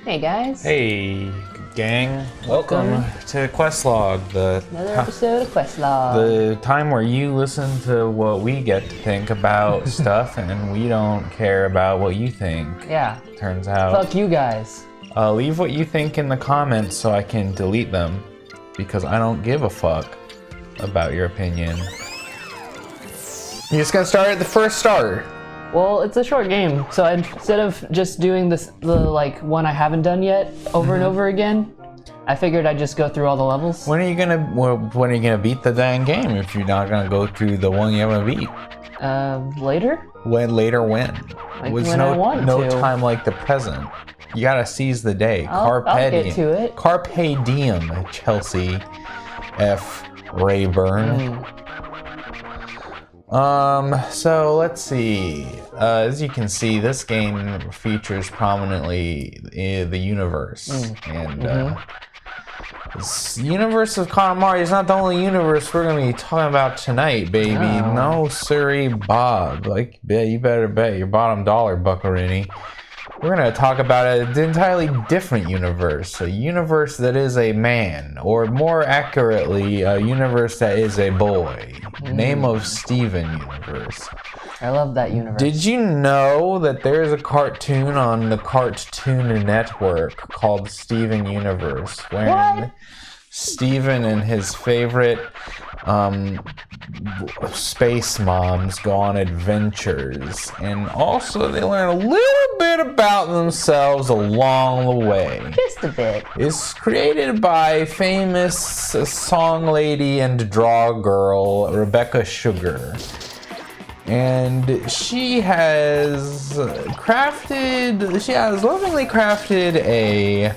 Hey guys. Hey gang, welcome to Questlog, Another episode of Questlog. the time where you listen to what we get to think about stuff and we don't care about what you think. Yeah. Turns out. Fuck you guys. Leave what you think in the comments so I can delete them, because I don't give a fuck about your opinion. You're just gonna start at the first star. Well, it's a short game, so instead of just doing the one I haven't done yet over and over again, I figured I'd just go through all the levels. When are you gonna beat the dang game if you're not gonna go through the one you haven't beat? Later? When? Like Was when I want no to. time like the present. You gotta seize the day. I'll get to it. Carpe diem, Chelsea F. Rayburn. So let's see. As you can see, this game features prominently the universe. This universe of Katamari is not the only universe we're gonna be talking about tonight, baby. No siree, Bob. Like, yeah, you better bet your bottom dollar, Buccarini. We're gonna talk about an entirely different universe. A universe that is a man, or more accurately, a universe that is a boy. Name of Steven universe. I love that universe. Did you know that there's a cartoon on the Cartoon Network called Steven Universe, wherein Steven and his favorite space moms go on adventures, and also they learn a little bit about themselves along the way. Just a bit. It's created by famous song lady and draw girl Rebecca Sugar. And she has lovingly crafted a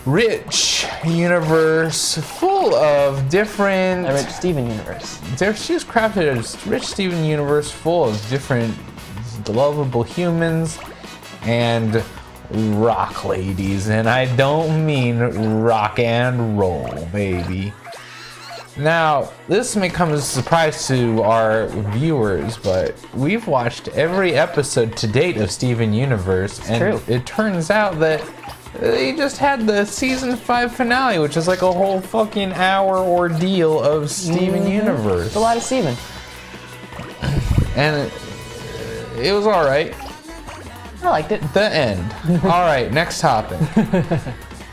rich universe full of different... A rich Steven universe. She's crafted a rich Steven universe full of different lovable humans and rock ladies. And I don't mean rock and roll, baby. Now, this may come as a surprise to our viewers, but we've watched every episode to date of Steven Universe, and it turns out that they just had the season 5 finale, which is like a whole fucking hour ordeal of Steven Universe. It's a lot of Steven. And it was alright. I liked it. The end. Alright, next topic.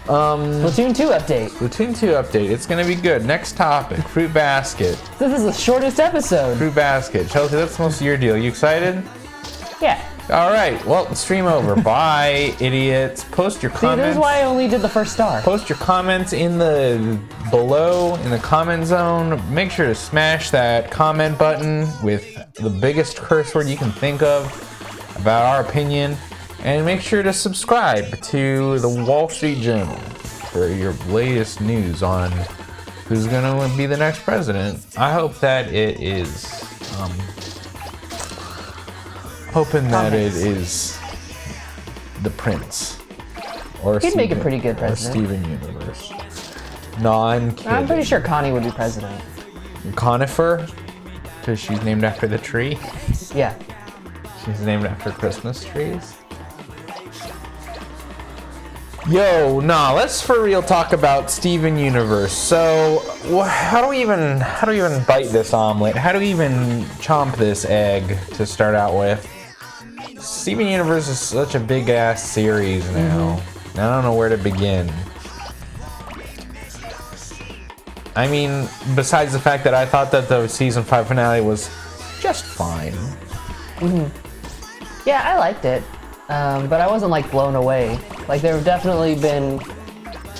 Splatoon 2 update. Splatoon 2 update. It's gonna be good. Next topic. Fruit basket. This is the shortest episode. Fruit basket. Chelsea, that's most of your deal. You excited? Yeah. Alright, well, stream over. Bye, idiots. Post your comments. See, this is why I only did the first star. Post your comments in the below in the comment zone. Make sure to smash that comment button with the biggest curse word you can think of about our opinion. And make sure to subscribe to the Wall Street Journal for your latest news on who's gonna be the next president. I hope that it is it is the Prince, or He'd make a pretty good president. Or Steven Universe. No, I'm kidding. I'm pretty sure Connie would be president. Conifer, because she's named after the tree. Yeah. She's named after Christmas trees. Yo, nah, let's for real talk about Steven Universe. So, how do we even bite this omelet? How do we even chomp this egg to start out with? Steven Universe is such a big ass series now. I don't know where to begin. I mean, besides the fact that I thought that the season 5 finale was just fine. Yeah, I liked it, but I wasn't like blown away. Like, there have definitely been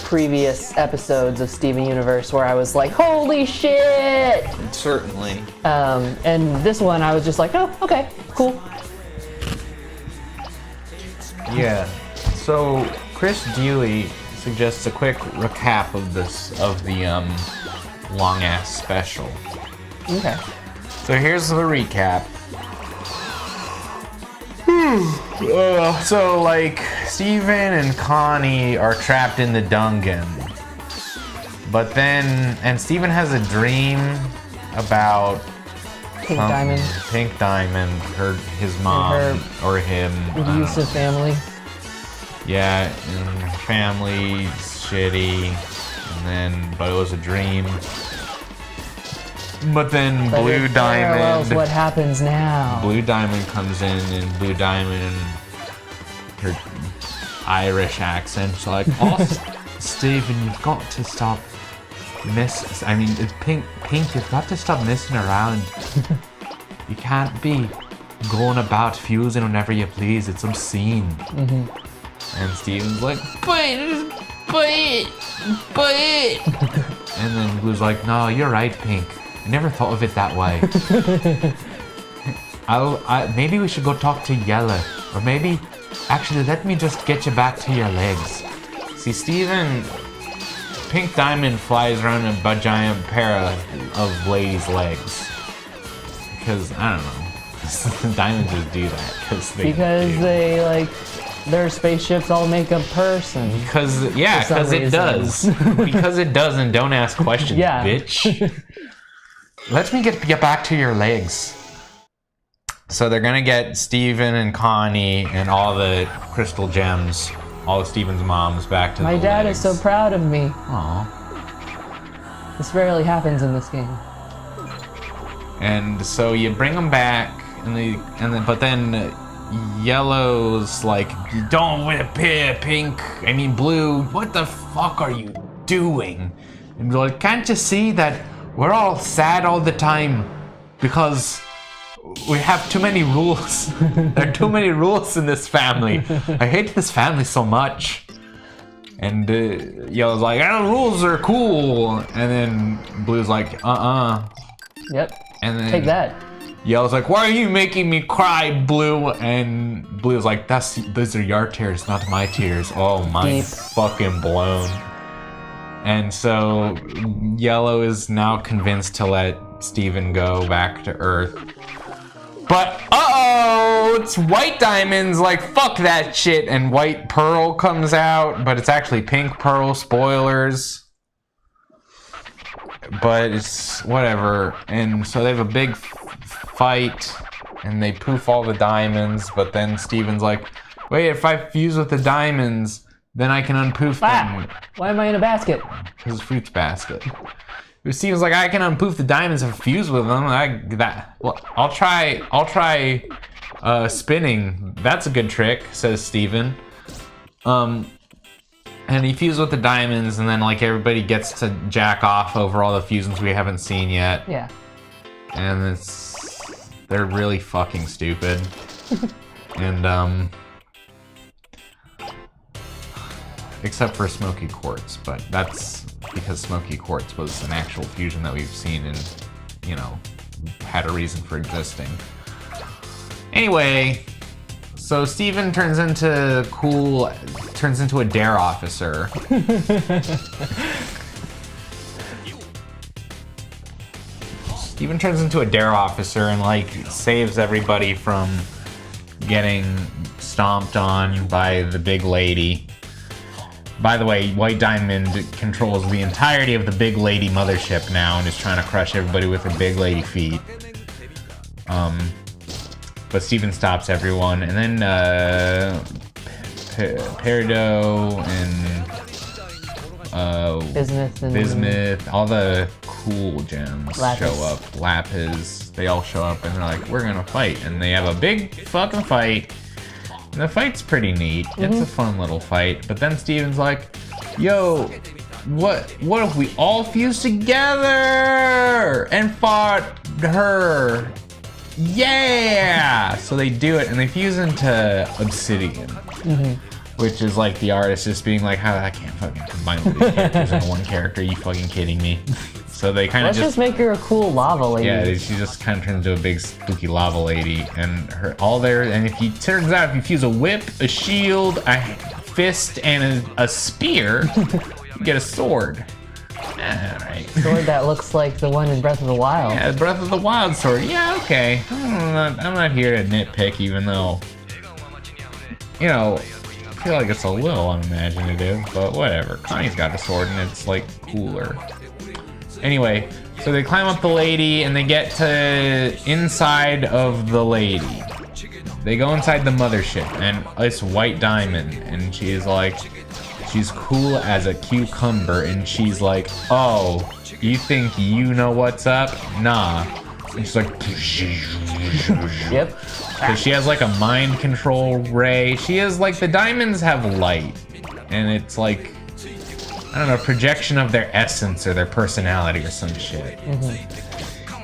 previous episodes of Steven Universe where I was like, holy shit! Certainly. And this one I was just like, oh, okay, cool. Yeah. So Chris Dealey suggests a quick recap of the long ass special. Okay. So here's the recap. So like Steven and Connie are trapped in the dungeon. But then, and Steven has a dream about Pink Diamond. Pink Diamond, his mom, or him. Abusive family. Yeah, and family's shitty, but it was a dream. But then But Blue it parallels Diamond. what happens now. Blue Diamond comes in, and Blue Diamond, her Irish accent, she's like, "Oh, Stephen, you've got to stop it's Pink, you've got to stop messing around. You can't be going about fusing whenever you please. It's obscene." And Steven's like, but. And then Blue's like, "No, you're right, Pink. I never thought of it that way. Maybe we should go talk to Yellow. Or maybe, actually, let me just get you back to your legs." See, Steven, Pink Diamond flies around in a giant pair of ladies' legs. Because, I don't know. Diamonds just do that. Because they, like, their spaceships all make a person. Because it does. Because it does, and don't ask questions, bitch. Let me get you back to your legs. So they're gonna get Steven and Connie and all the crystal gems, all of Steven's moms back to My dad is so proud of me. Aww. This rarely happens in this game. And so you bring them back, but then Yellow's like, "You don't whip here, Blue. What the fuck are you doing?" And they're like, "Can't you see that we're all sad all the time because we have too many rules? There are too many rules in this family. I hate this family so much." And Yellow's like, "Rules are cool." And then Blue's like, Yep. And then take that. Yellow's like, "Why are you making me cry, Blue?" And Blue's like, "Those are your tears, not my tears." Oh, mind fucking blown. And so Yellow is now convinced to let Steven go back to Earth. But it's White Diamond's like, "Fuck that shit," and White Pearl comes out, but it's actually Pink Pearl, spoilers. But it's whatever. And so they have a big fight, and they poof all the diamonds, but then Steven's like, "Wait, if I fuse with the diamonds, then I can unpoof them." Why am I in a basket? Because Fruit's basket. Steven's like, "I can unpoof the diamonds and fuse with them." I'll try spinning. That's a good trick, says Steven. And he fuses with the diamonds, and then like everybody gets to jack off over all the fusions we haven't seen yet. Yeah. And they're really fucking stupid. And except for Smoky Quartz, but that's because Smoky Quartz was an actual fusion that we've seen and, had a reason for existing. Anyway, so Steven turns into a dare officer. Steven turns into a dare officer and like saves everybody from getting stomped on by the big lady. By the way, White Diamond controls the entirety of the big lady mothership now and is trying to crush everybody with her big lady feet. But Steven stops everyone, and then Peridot and Bismuth, all the cool gems show up. Lapis, they all show up, and they're like, "We're gonna fight," and they have a big fucking fight. And the fight's pretty neat. It's a fun little fight. But then Steven's like, "Yo, what if we all fused together and fought her? Yeah!" So they do it, and they fuse into obsidian. Which is like the artist just being like, I can't fucking combine all these characters into one character. Are you fucking kidding me? So they kind of Let's just make her a cool lava lady. Yeah, she just kind of turns into a big spooky lava lady, and if you fuse a whip, a shield, a fist, and a spear, you get a sword. Alright. Sword that looks like the one in Breath of the Wild. Yeah, Breath of the Wild sword. Yeah, okay. I'm not here to nitpick, even though, I feel like it's a little unimaginative, but whatever. Connie's got a sword and it's like cooler. Anyway, So they climb up the lady and they get to inside of the lady. They go inside the mothership and it's White Diamond and she is like, she's cool as a cucumber and she's like, oh, you think you know what's up? Nah. And she's like, Yep. because she has like a mind control ray. She has like, the diamonds have light and it's like, I don't know, projection of their essence or their personality or some shit.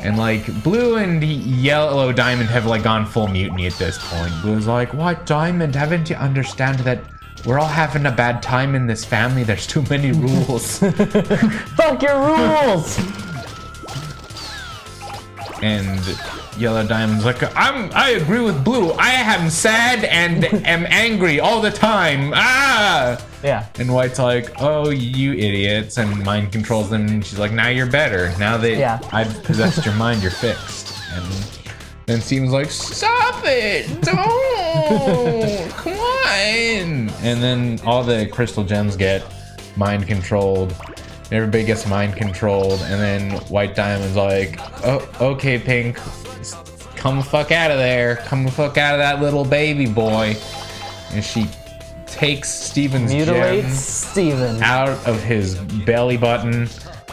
And like Blue and Yellow Diamond have like gone full mutiny at this point. Blue's like, White Diamond, haven't you understand that we're all having a bad time in this family? There's too many rules. Fuck your rules! And Yellow Diamond's like, I agree with Blue. I am sad and am angry all the time. Ah! Yeah. And White's like, oh, you idiots, and mind controls them. And she's like, now you're better. Now that I've possessed your mind, you're fixed. And then Steven's like, stop it! Don't! Come on! And then all the crystal gems get mind controlled. Everybody gets mind controlled, and then White Diamond's like, oh, okay, Pink, come the fuck out of there. Come the fuck out of that little baby boy. And she takes Steven's Mutilates gem Steven out of his belly button,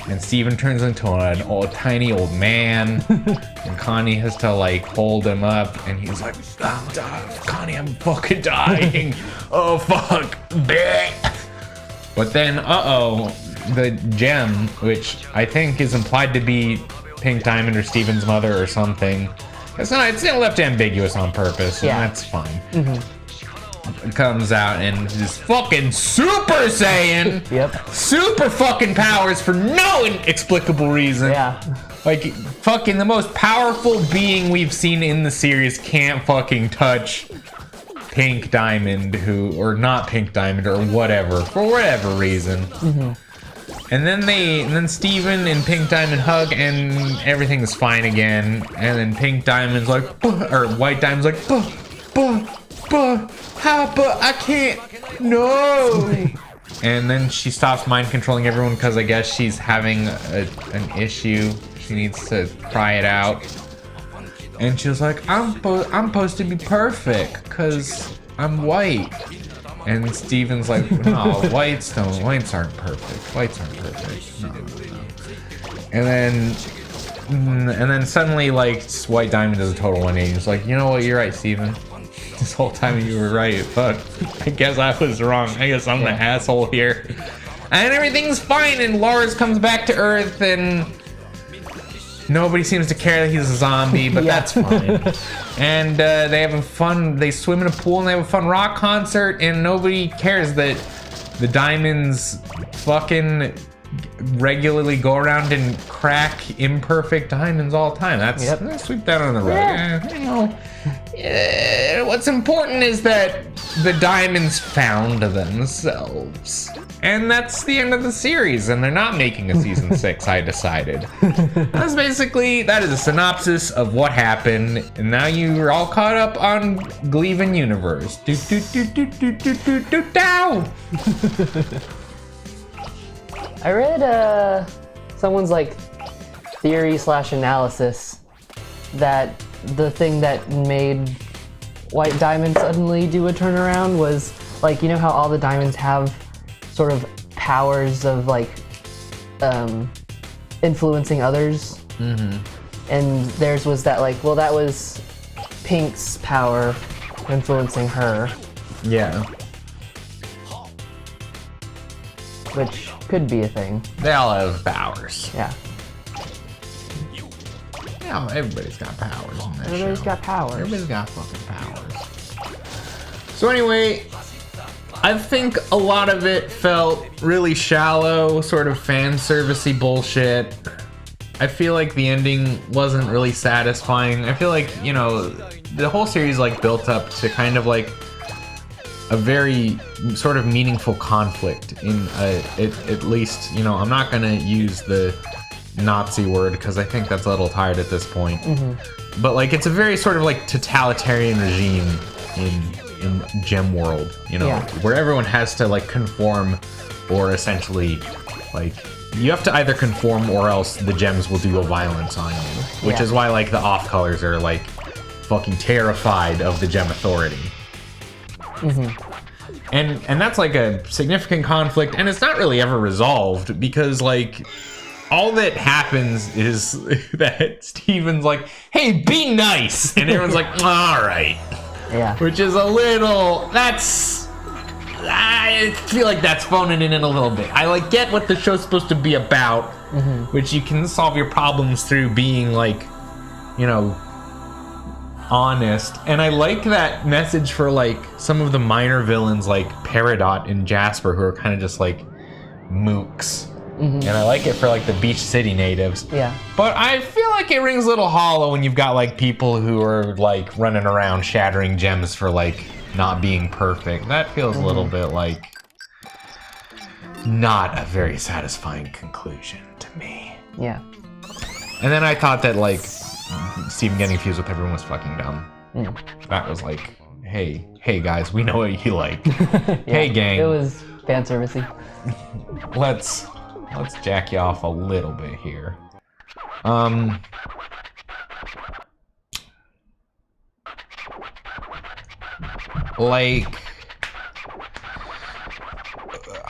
and Steven turns into an tiny old man. And Connie has to like hold him up, and he's like, I'm dying. Connie, I'm fucking dying. Oh, fuck. But then, the gem, which I think is implied to be Pink Diamond or Steven's mother or something. It's left ambiguous on purpose, and that's fine. It comes out and is fucking Super Saiyan. Yep. Super fucking powers for no inexplicable reason. Yeah. Like, fucking the most powerful being we've seen in the series can't fucking touch Pink Diamond, or not Pink Diamond, or whatever, for whatever reason. And then Steven and Pink Diamond hug and everything's fine again. And then Pink Diamond's like, or White Diamond's like, I can't, no. And then she stops mind controlling everyone because I guess she's having an issue. She needs to cry it out. And she was like, I'm supposed to be perfect because I'm white. And Steven's like, no, whites aren't perfect. Whites aren't perfect. And then suddenly, like, White Diamond does a total 180. He's like, you know what? You're right, Steven. This whole time you were right. Fuck. I guess I was wrong. I guess I'm the asshole here. And everything's fine. And Lars comes back to Earth, and nobody seems to care that he's a zombie, but that's fine. And they swim in a pool and they have a fun rock concert, and nobody cares that the diamonds fucking regularly go around and crack imperfect diamonds all the time. Let's sweep that on the rug. What's important is that the diamonds found themselves. And that's the end of the series, and they're not making a season 6, I decided. That is a synopsis of what happened, and now you're all caught up on Gleven Universe. I read someone's like theory/analysis that the thing that made White Diamond suddenly do a turnaround was, like, you know how all the diamonds have sort of powers of like influencing others, and theirs was that, like, well, that was Pink's power influencing her, which could be a thing. They all have powers. Yeah, everybody's got powers in this everybody's show. got powers. Everybody's got fucking powers. So anyway, I think a lot of it felt really shallow, sort of fan servicey bullshit. I feel like the ending wasn't really satisfying. I feel like, you know, the whole series like built up to kind of like a very sort of meaningful conflict in at least, you know, I'm not gonna use the Nazi word because I think that's a little tired at this point. But like, it's a very sort of like totalitarian regime in Gem World, you know, where everyone has to like conform or essentially Like, you have to either conform or else the gems will do a violence on you. Which Yeah. is why, like, the off-colors are, like, fucking terrified of the gem authority. And that's, like, a significant conflict, and it's not really ever resolved, because, like, all that happens is that Steven's like, hey, be nice! And everyone's like, alright. Yeah. Which is a little, I feel like that's phoning it in a little bit. I like get what the show's supposed to be about, which you can solve your problems through being like, you know, honest. And I like that message for like some of the minor villains like Peridot and Jasper, who are kind of just like mooks. And I like it for like the Beach City natives. Yeah. But I feel like it rings a little hollow when you've got like people who are like running around shattering gems for like not being perfect. That feels a little bit like not a very satisfying conclusion to me. Yeah. And then I thought that like Steven getting fused with everyone was fucking dumb. That was like, hey guys, we know what you like. Hey gang. It was fan servicey. Let's jack you off a little bit here. Like,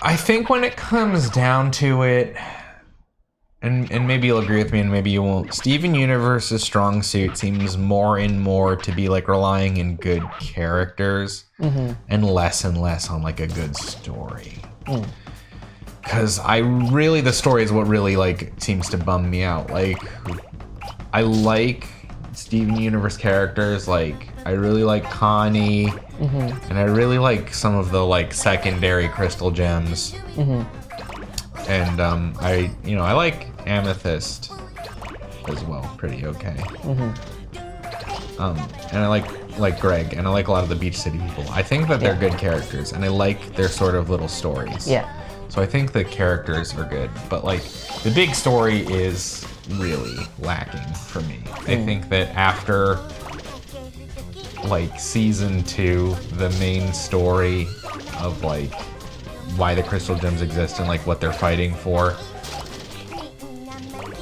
I think when it comes down to it, and maybe you'll agree with me and maybe you won't, Steven Universe's strong suit seems more and more to be like relying in good characters and less on like a good story. Because the story is what really like seems to bum me out. Like, I like Steven Universe characters, like I really like Connie, and I really like some of the like secondary crystal gems. And I like Amethyst as well, pretty okay. And I like Greg, and I like a lot of the Beach City people. I think that they're good characters, and I like their sort of little stories. Yeah. So I think the characters are good, but like the big story is really lacking for me. I think that after like season 2, the main story of like why the crystal gems exist and like what they're fighting for,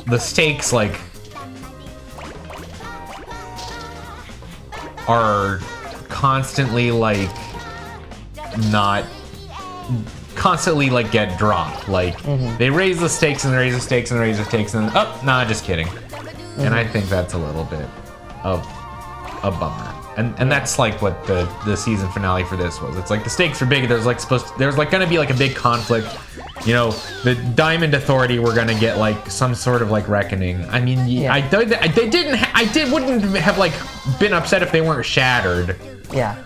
the stakes like are constantly like not constantly like get dropped. Like they raise the stakes and they raise the stakes and they raise the stakes and oh nah, just kidding. And I think that's a little bit of a bummer. And that's like what the season finale for this was. It's like the stakes are big. There's like gonna be like a big conflict. You know, the Diamond Authority were gonna get like some sort of like reckoning. I mean, I wouldn't have like been upset if they weren't shattered. Yeah.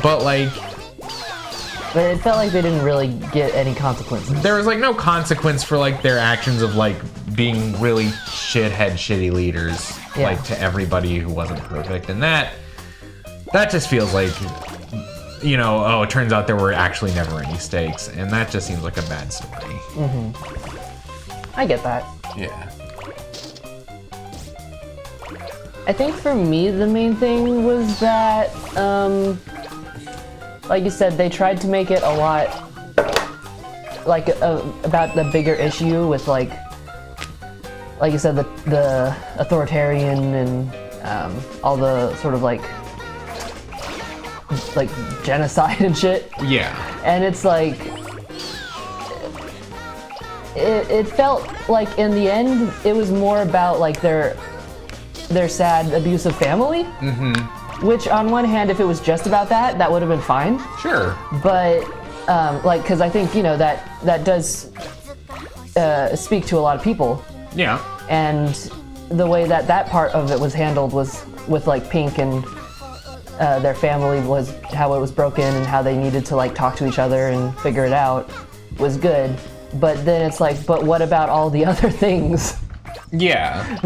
But like, But it felt like they didn't really get any consequences. there was like no consequence for like their actions of like being really shitty leaders, like to everybody who wasn't perfect, and that just feels like, you know, oh, it turns out there were actually never any stakes, and that just seems like a bad story. I get that. Yeah. I think for me, the main thing was that, like you said, they tried to make it a lot like about the bigger issue with like you said, the authoritarian and all the sort of like genocide and shit. Yeah. And it's like it felt like in the end it was more about like their sad abusive family. Which on one hand, if it was just about that would have been fine. Sure. But like, because I think, you know, that does speak to a lot of people. Yeah. And the way that part of it was handled was with like Pink and their family, was how it was broken and how they needed to like talk to each other and figure it out was good. But then it's like, but what about all the other things? Yeah.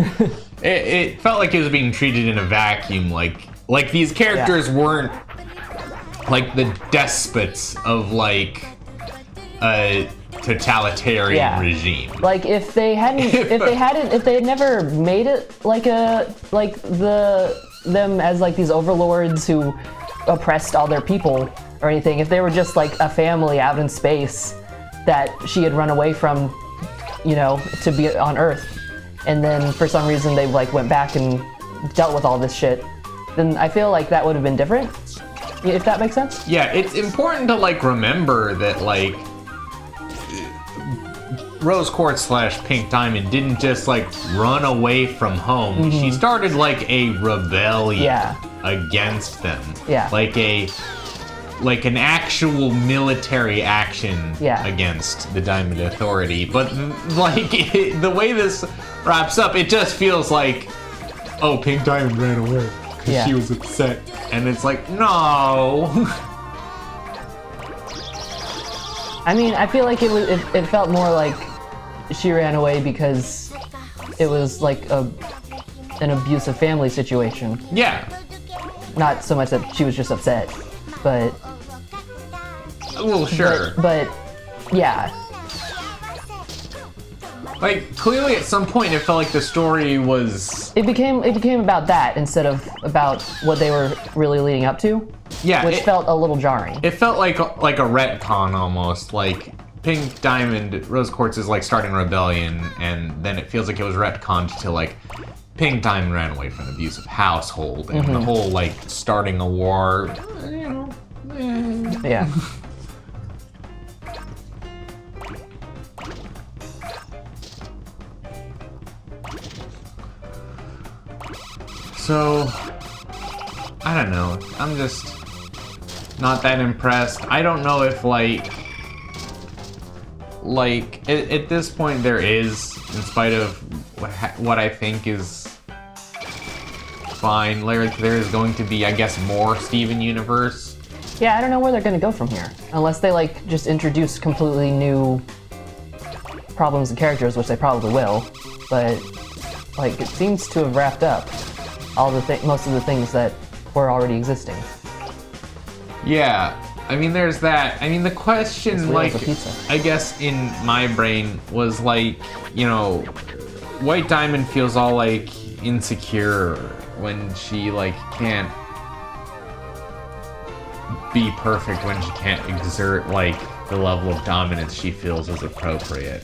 It felt like it was being treated in a vacuum, like these characters weren't like the despots of like a totalitarian regime. Like if they had never made it like them as like these overlords who oppressed all their people or anything, if they were just like a family out in space that she had run away from you know, to be on Earth, and then for some reason they like went back and dealt with all this shit, then I feel like that would have been different, if that makes sense. Yeah, it's important to like remember that like Rose Quartz / Pink Diamond didn't just like run away from home. She started like a rebellion against them. Yeah. Like an actual military action against the Diamond Authority. But like the way this wraps up, it just feels like, oh, Pink Diamond ran away because she was upset. And it's like, no. I mean, I feel like it felt more like she ran away because it was like an abusive family situation. Yeah. Not so much that she was just upset, but... Well, sure. But yeah. Like, clearly at some point it felt like the story was... It became about that instead of about what they were really leading up to. Yeah. Which felt a little jarring. It felt like a retcon almost. Like, Pink Diamond, Rose Quartz is like starting a rebellion, and then it feels like it was retconned to like Pink Diamond ran away from an abusive household, and the whole like starting a war, you know. Yeah. So, I don't know. I'm just not that impressed. I don't know if like at this point there is, in spite of what I think is fine, there is going to be, I guess, more Steven Universe. Yeah, I don't know where they're going to go from here. Unless they like just introduce completely new problems and characters, which they probably will. But like it seems to have wrapped up all the most of the things that were already existing. Yeah, I mean, there's that. I mean, the question, like, pizza. I guess in my brain was like, you know, White Diamond feels all like insecure when she like can't be perfect, when she can't exert like the level of dominance she feels is appropriate.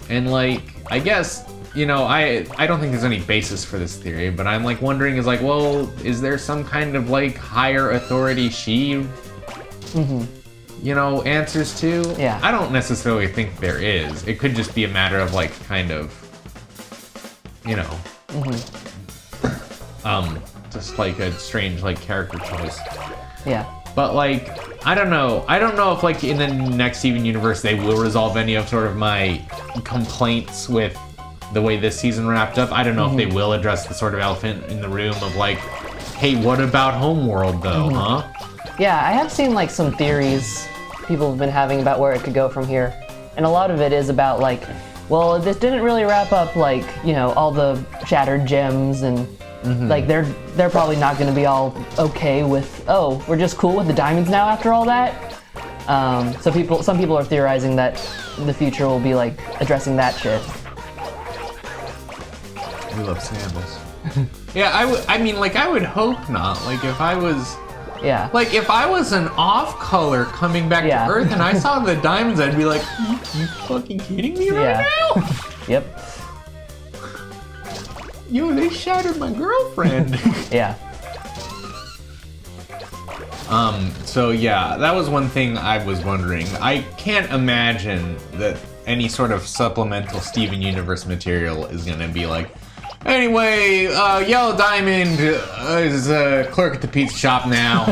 And like, I guess, you know, I don't think there's any basis for this theory, but I'm like wondering is like, well, is there some kind of like higher authority she, you know, answers to? Yeah. I don't necessarily think there is. It could just be a matter of like kind of, you know, just like a strange like character choice. Yeah. But like, I don't know if like in the next Steven Universe they will resolve any of sort of my complaints with the way this season wrapped up. I don't know if they will address the sort of elephant in the room of like, hey, what about Homeworld though, huh? Yeah, I have seen like some theories people have been having about where it could go from here. And a lot of it is about like, well, this didn't really wrap up like, you know, all the shattered gems and like they're probably not going to be all okay with, oh, we're just cool with the diamonds now after all that. So some people are theorizing that the future will be like addressing that shit. We love sandals. Yeah, I mean, like, I would hope not. Like, if I was... Yeah. Like, if I was an off-color coming back to Earth and I saw the diamonds, I'd be like, you fucking kidding me right now? Yep. Yo, they shattered my girlfriend. Yeah. So yeah, that was one thing I was wondering. I can't imagine that any sort of supplemental Steven Universe material is gonna be like, anyway, Yellow Diamond is a clerk at the pizza shop now.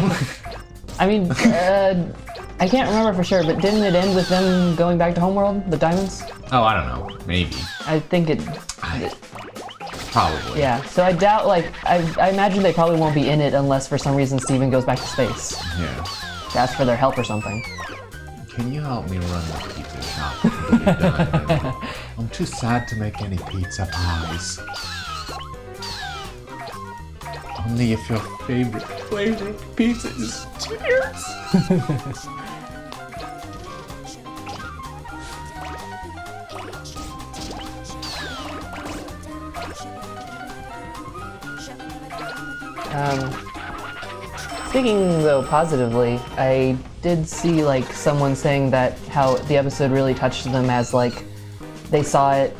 I mean, I can't remember for sure, but didn't it end with them going back to Homeworld, the diamonds? Oh, I don't know. Maybe. I think it... Probably. Yeah, so I doubt, like, I imagine they probably won't be in it unless for some reason Steven goes back to space. Yeah. To ask for their help or something. Can you help me run the pizza shop until you're done? I'm too sad to make any pizza pies. Only if your favorite flavor of pizza is cheers. Speaking though positively, I did see like someone saying that how the episode really touched them as like they saw it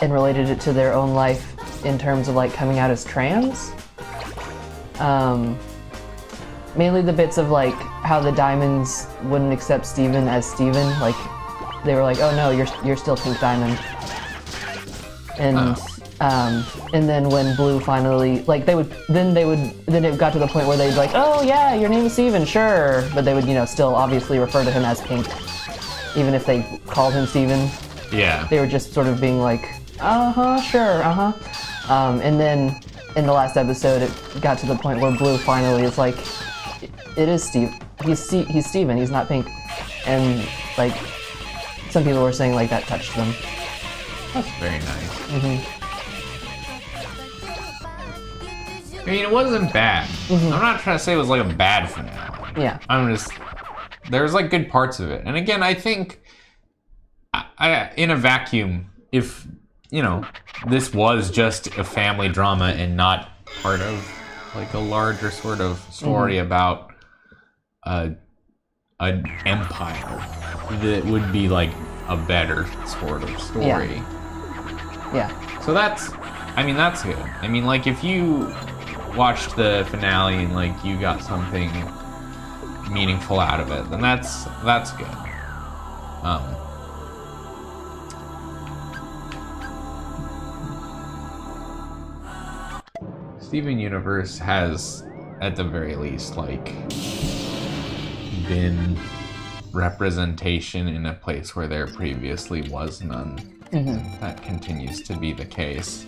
and related it to their own life in terms of like coming out as trans. Mainly the bits of like how the Diamonds wouldn't accept Steven as Steven. Like they were like, oh no, you're still Pink Diamond. And and then when Blue finally, like then it got to the point where they'd be like, oh yeah, your name is Steven, sure. But they would, you know, still obviously refer to him as Pink, even if they called him Steven. Yeah. They were just sort of being like, sure, and then in the last episode, it got to the point where Blue finally is like, it is Steve. He's Steven, he's not Pink. And like, some people were saying like that touched them. That's very nice. I mean, it wasn't bad. I'm not trying to say it was like a bad finale. Yeah. There's like good parts of it. And again, I think in a vacuum, if, you know, this was just a family drama and not part of like a larger sort of story about an empire, that would be like a better sort of story. Yeah. So that's good. I mean, like if you watched the finale and like you got something meaningful out of it, then that's good. Steven Universe has, at the very least, like been representation in a place where there previously was none. That continues to be the case.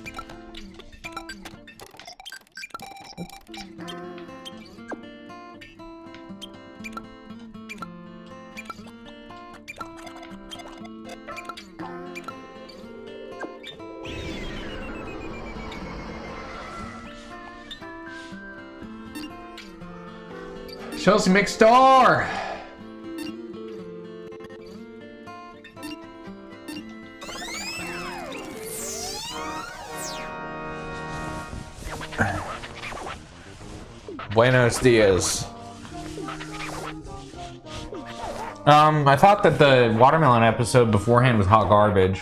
Chelsea McStar! Buenos dias. I thought that the watermelon episode beforehand was hot garbage.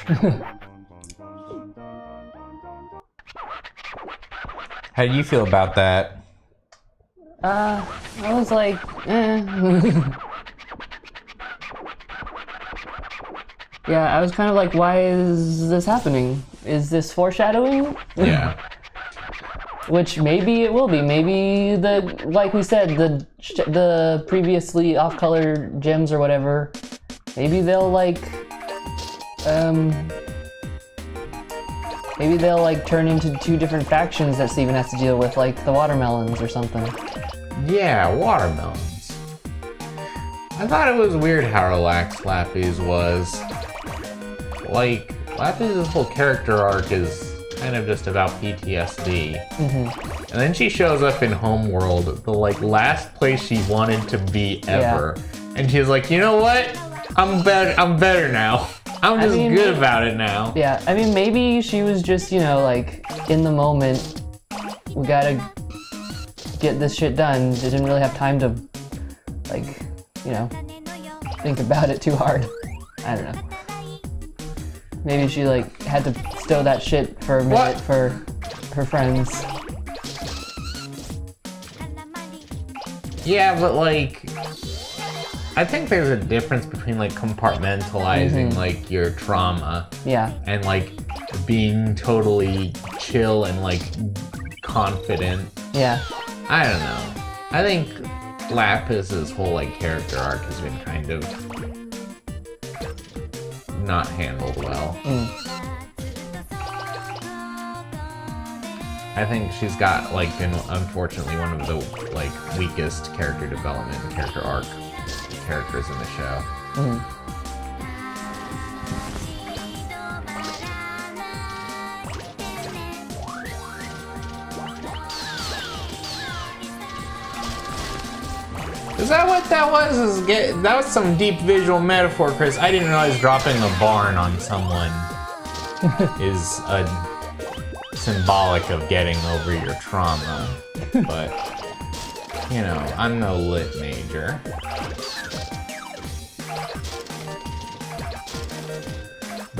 How do you feel about that? I was like, Yeah, I was kind of like, why is this happening? Is this foreshadowing? Yeah. Which maybe it will be. Maybe like we said, the previously off-color gems or whatever, maybe they'll like, maybe they'll like turn into two different factions that Steven has to deal with, like the watermelons or something. Yeah, watermelons. I thought it was weird how relaxed Lappy's was. Like, Lappy's whole character arc is kind of just about PTSD. And then she shows up in Homeworld, the like last place she wanted to be ever. Yeah. And she's like, you know what? I'm better now. I'm just good about it now. Yeah, I mean, maybe she was just, you know, like, in the moment, we gotta get this shit done. They didn't really have time to, like, you know, think about it too hard. I don't know. Maybe she, like, had to stow that shit for a minute for her friends. Yeah, but, like, I think there's a difference between, like, compartmentalizing, like, your trauma. Yeah. And, like, being totally chill and, like, confident. Yeah. I don't know. I think Lappis's whole, like, character arc has been kind of not handled well. I think she's got, like, been, unfortunately, one of the, like, weakest character development and character arc characters in the show. Is that what that was? That was some deep visual metaphor, Chris. I didn't realize dropping a barn on someone is symbolic of getting over your trauma. But, you know, I'm no lit major.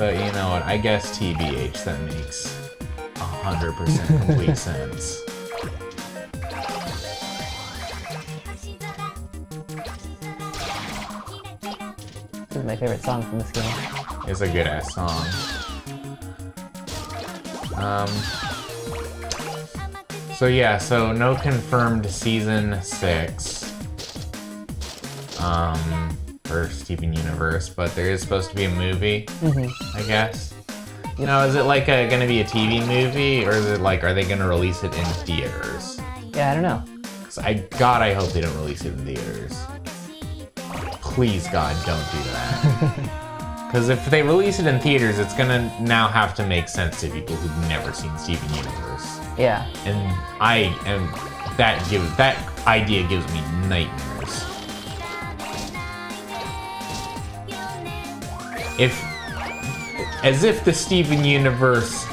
But you know what? I guess TBH, that makes 100% complete sense. This is my favorite song from this game. It's a good ass song. So yeah, so no confirmed season 6 for Steven Universe, but there is supposed to be a movie, I guess. You know, is it like gonna be a TV movie, or is it like, are they gonna release it in theaters? Yeah, I don't know. 'Cause I hope they don't release it in theaters. Please, God, don't do that. Because if they release it in theaters, it's gonna now have to make sense to people who've never seen Steven Universe. Yeah. And that idea gives me nightmares. As if the Steven Universe,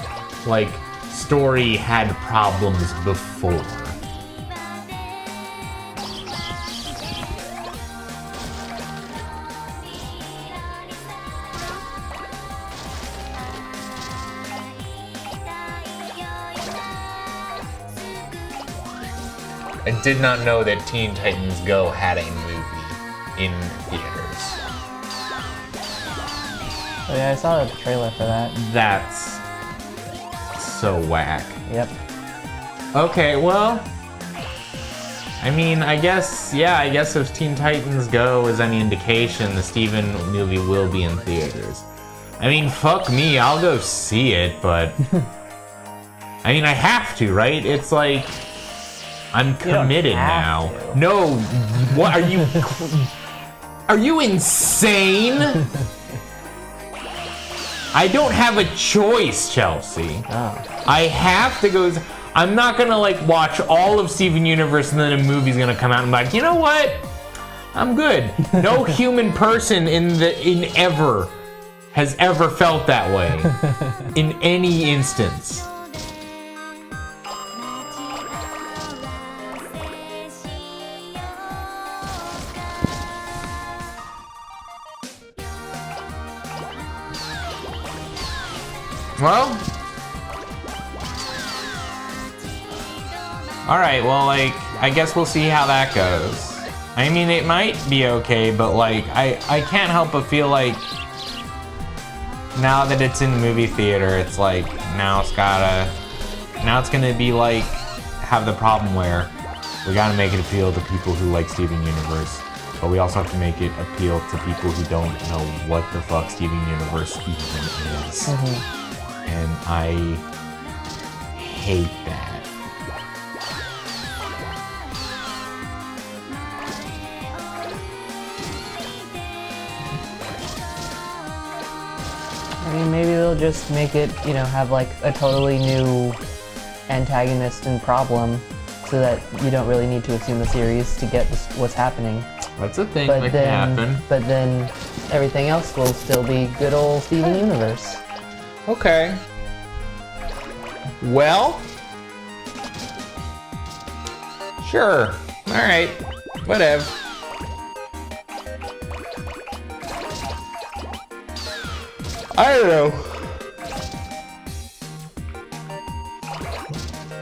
like, story had problems before. I did not know that Teen Titans Go had a movie in theaters. Oh yeah, I saw the trailer for that. That's so whack. Yep. Okay, well, I mean, I guess if Teen Titans Go is any indication, the Steven movie will be in theaters. I mean, fuck me, I'll go see it, but I mean, I have to, right? It's like, I'm committed now. To. No, what are you? Are you insane? I don't have a choice, Chelsea. Oh. I have to go. I'm not gonna like watch all of Steven Universe and then a movie's gonna come out and be like, you know what? I'm good. No human person has ever felt that way in any instance. Well, alright, well, like, I guess we'll see how that goes. I mean, it might be okay, but, like, I can't help but feel like now that it's in movie theater, it's like, now it's gonna be, like, have the problem where we gotta make it appeal to people who like Steven Universe, but we also have to make it appeal to people who don't know what the fuck Steven Universe even is. And I hate that. I mean, maybe they'll just make it, you know, have like a totally new antagonist and problem so that you don't really need to assume the series to get what's happening. That's a thing that can happen. But then everything else will still be good old Steven Universe. Okay. Well, sure. Alright. Whatever. I don't know.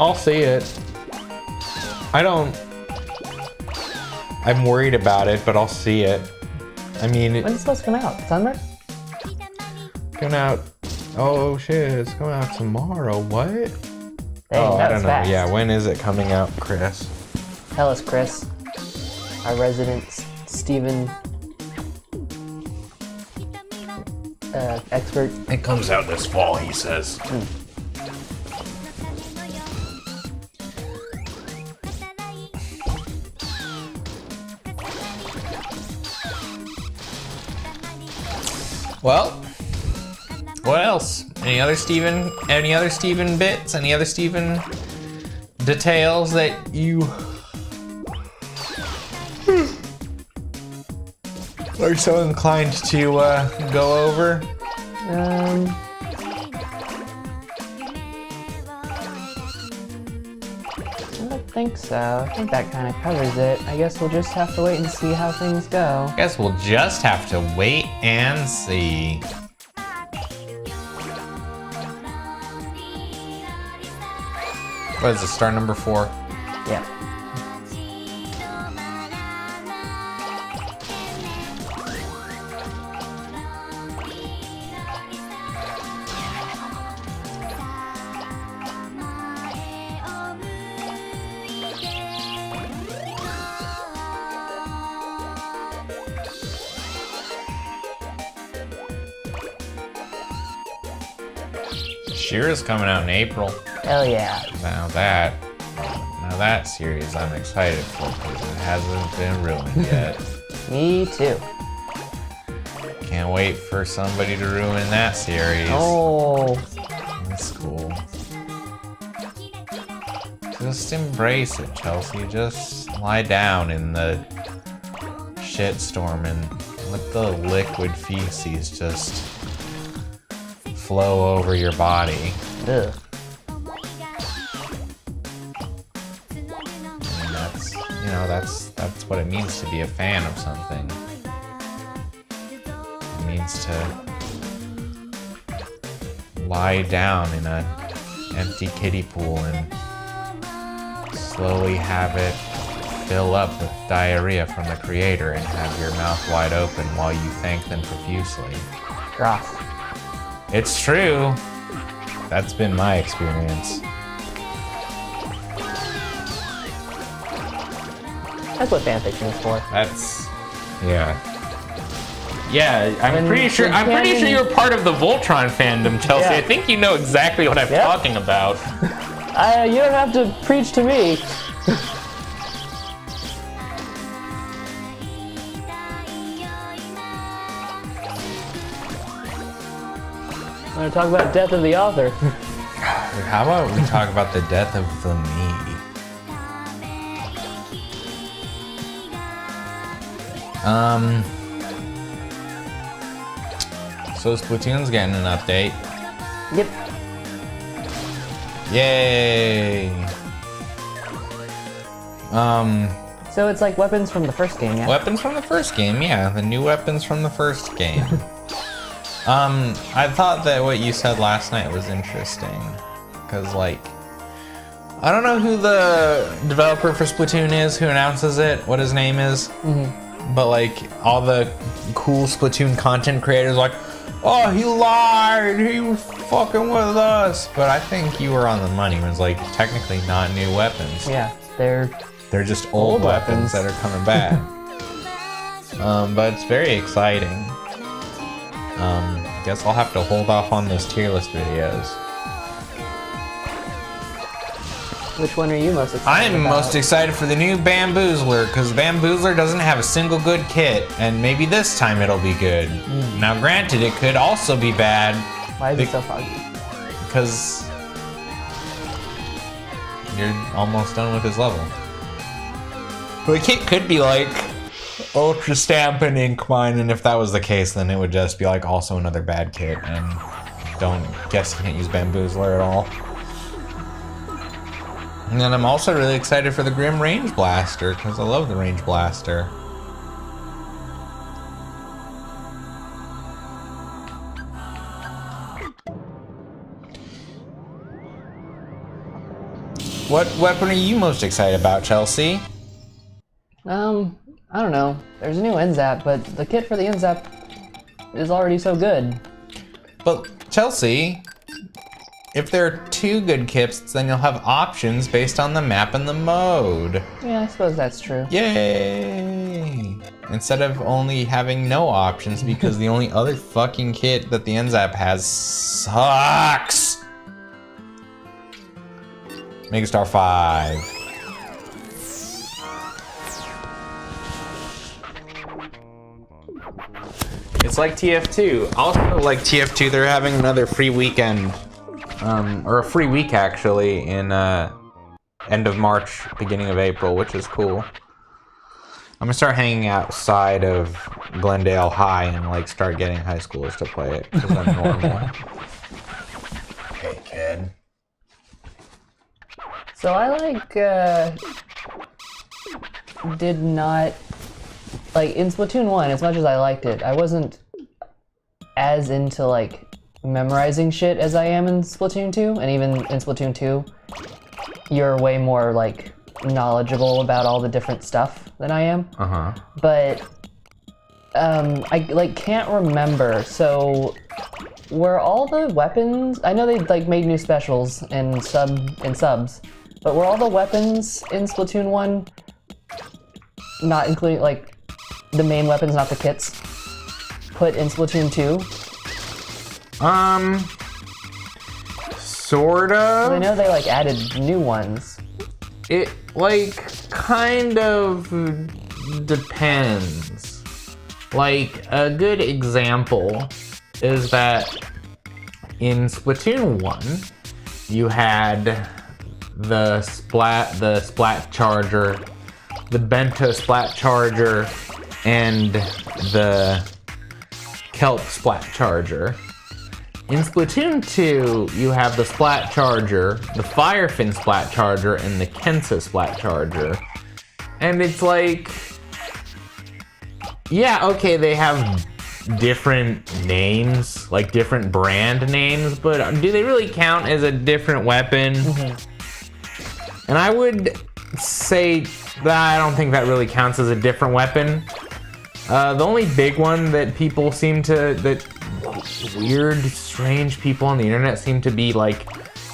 I'll see it. I'm worried about it, but I'll see it. I mean, when's it supposed to come out? Summer? Coming out. Oh shit, it's coming out tomorrow. What? Dang, I don't know. fast. Yeah, when is it coming out, Chris? Tell us, Chris. Our resident Steven expert. It comes out this fall, he says. Well, what else? Any other Steven bits? Any other Steven details that you are so inclined to go over? I don't think so. I think that kind of covers it. I guess we'll just have to wait and see how things go. Guess we'll just have to wait and see. What is it, star number 4? Yeah. Shira's coming out in April. Hell yeah. Now that series I'm excited for because it hasn't been ruined yet. Me too. Can't wait for somebody to ruin that series. Oh. That's cool. Just embrace it, Chelsea. Just lie down in the shitstorm and let the liquid feces just flow over your body. Ugh. That's what it means to be a fan of something. It means to lie down in an empty kiddie pool and slowly have it fill up with diarrhea from the creator and have your mouth wide open while you thank them profusely. Gross. It's true. That's been my experience. That's what fanfiction is for. Yeah, I'm pretty sure you're part of the Voltron fandom, Chelsea. Yeah. I think you know exactly what I'm talking about. You don't have to preach to me. I'm gonna talk about death of the author. How about we talk about the death of the me? So Splatoon's getting an update. Yep. Yay! So it's like weapons from the first game, yeah? Weapons from the first game, yeah. The new weapons from the first game. I thought that what you said last night was interesting. Because, like, I don't know who the developer for Splatoon is, who announces it, what his name is. Mm-hmm. But, like, all the cool Splatoon content creators are like, oh, he lied, he was fucking with us. But I think you were on the money. It was, like, technically not new weapons. Yeah, they're just old weapons that are coming back. But it's very exciting. Guess I'll have to hold off on those tier list videos. Which one are you most excited I'm about? most excited for the new Bamboozler, because Bamboozler doesn't have a single good kit, and maybe this time it'll be good. Now granted, it could also be bad. Why is it so foggy? Because you're almost done with his level. The kit could be like Ultra Stamp and Ink Mine, and if that was the case, then it would just be like also another bad kit, and guess you can't use Bamboozler at all. And then I'm also really excited for the Grim Range Blaster, because I love the Range Blaster. What weapon are you most excited about, Chelsea? I don't know. There's a new NZAP, but the kit for the NZAP is already so good. But Chelsea, if there are 2 good kits, then you'll have options based on the map and the mode. Yeah, I suppose that's true. Yay! Instead of only having no options, because the only other fucking kit that the NZAP has sucks! Megastar 5. It's like TF2. Also, like TF2, they're having another free weekend, or a free week actually, in end of March, beginning of April, which is cool. I'm gonna start hanging outside of Glendale High and like start getting high schoolers to play it because I'm normal. Hey, kid. So I did not like in Splatoon 1, as much as I liked it, I wasn't as into like memorizing shit as I am in Splatoon 2, and even in Splatoon 2, you're way more like knowledgeable about all the different stuff than I am. But I like can't remember. So were all the weapons? I know they like made new specials and subs, but were all the weapons in Splatoon 1 not including like the main weapons, not the kits, put in Splatoon 2? Sort of. I know they like added new ones. It like kind of depends. Like a good example is that in Splatoon 1 you had the splat charger, the bento splat charger, and the kelp splat charger. In Splatoon 2, you have the splat charger, the firefin splat charger, and the Kensa splat charger. And it's like, yeah, okay, they have different names, like different brand names, but do they really count as a different weapon? And I would say that I don't think that really counts as a different weapon. The only big one that people seem to, that weird, strange people on the internet seem to be like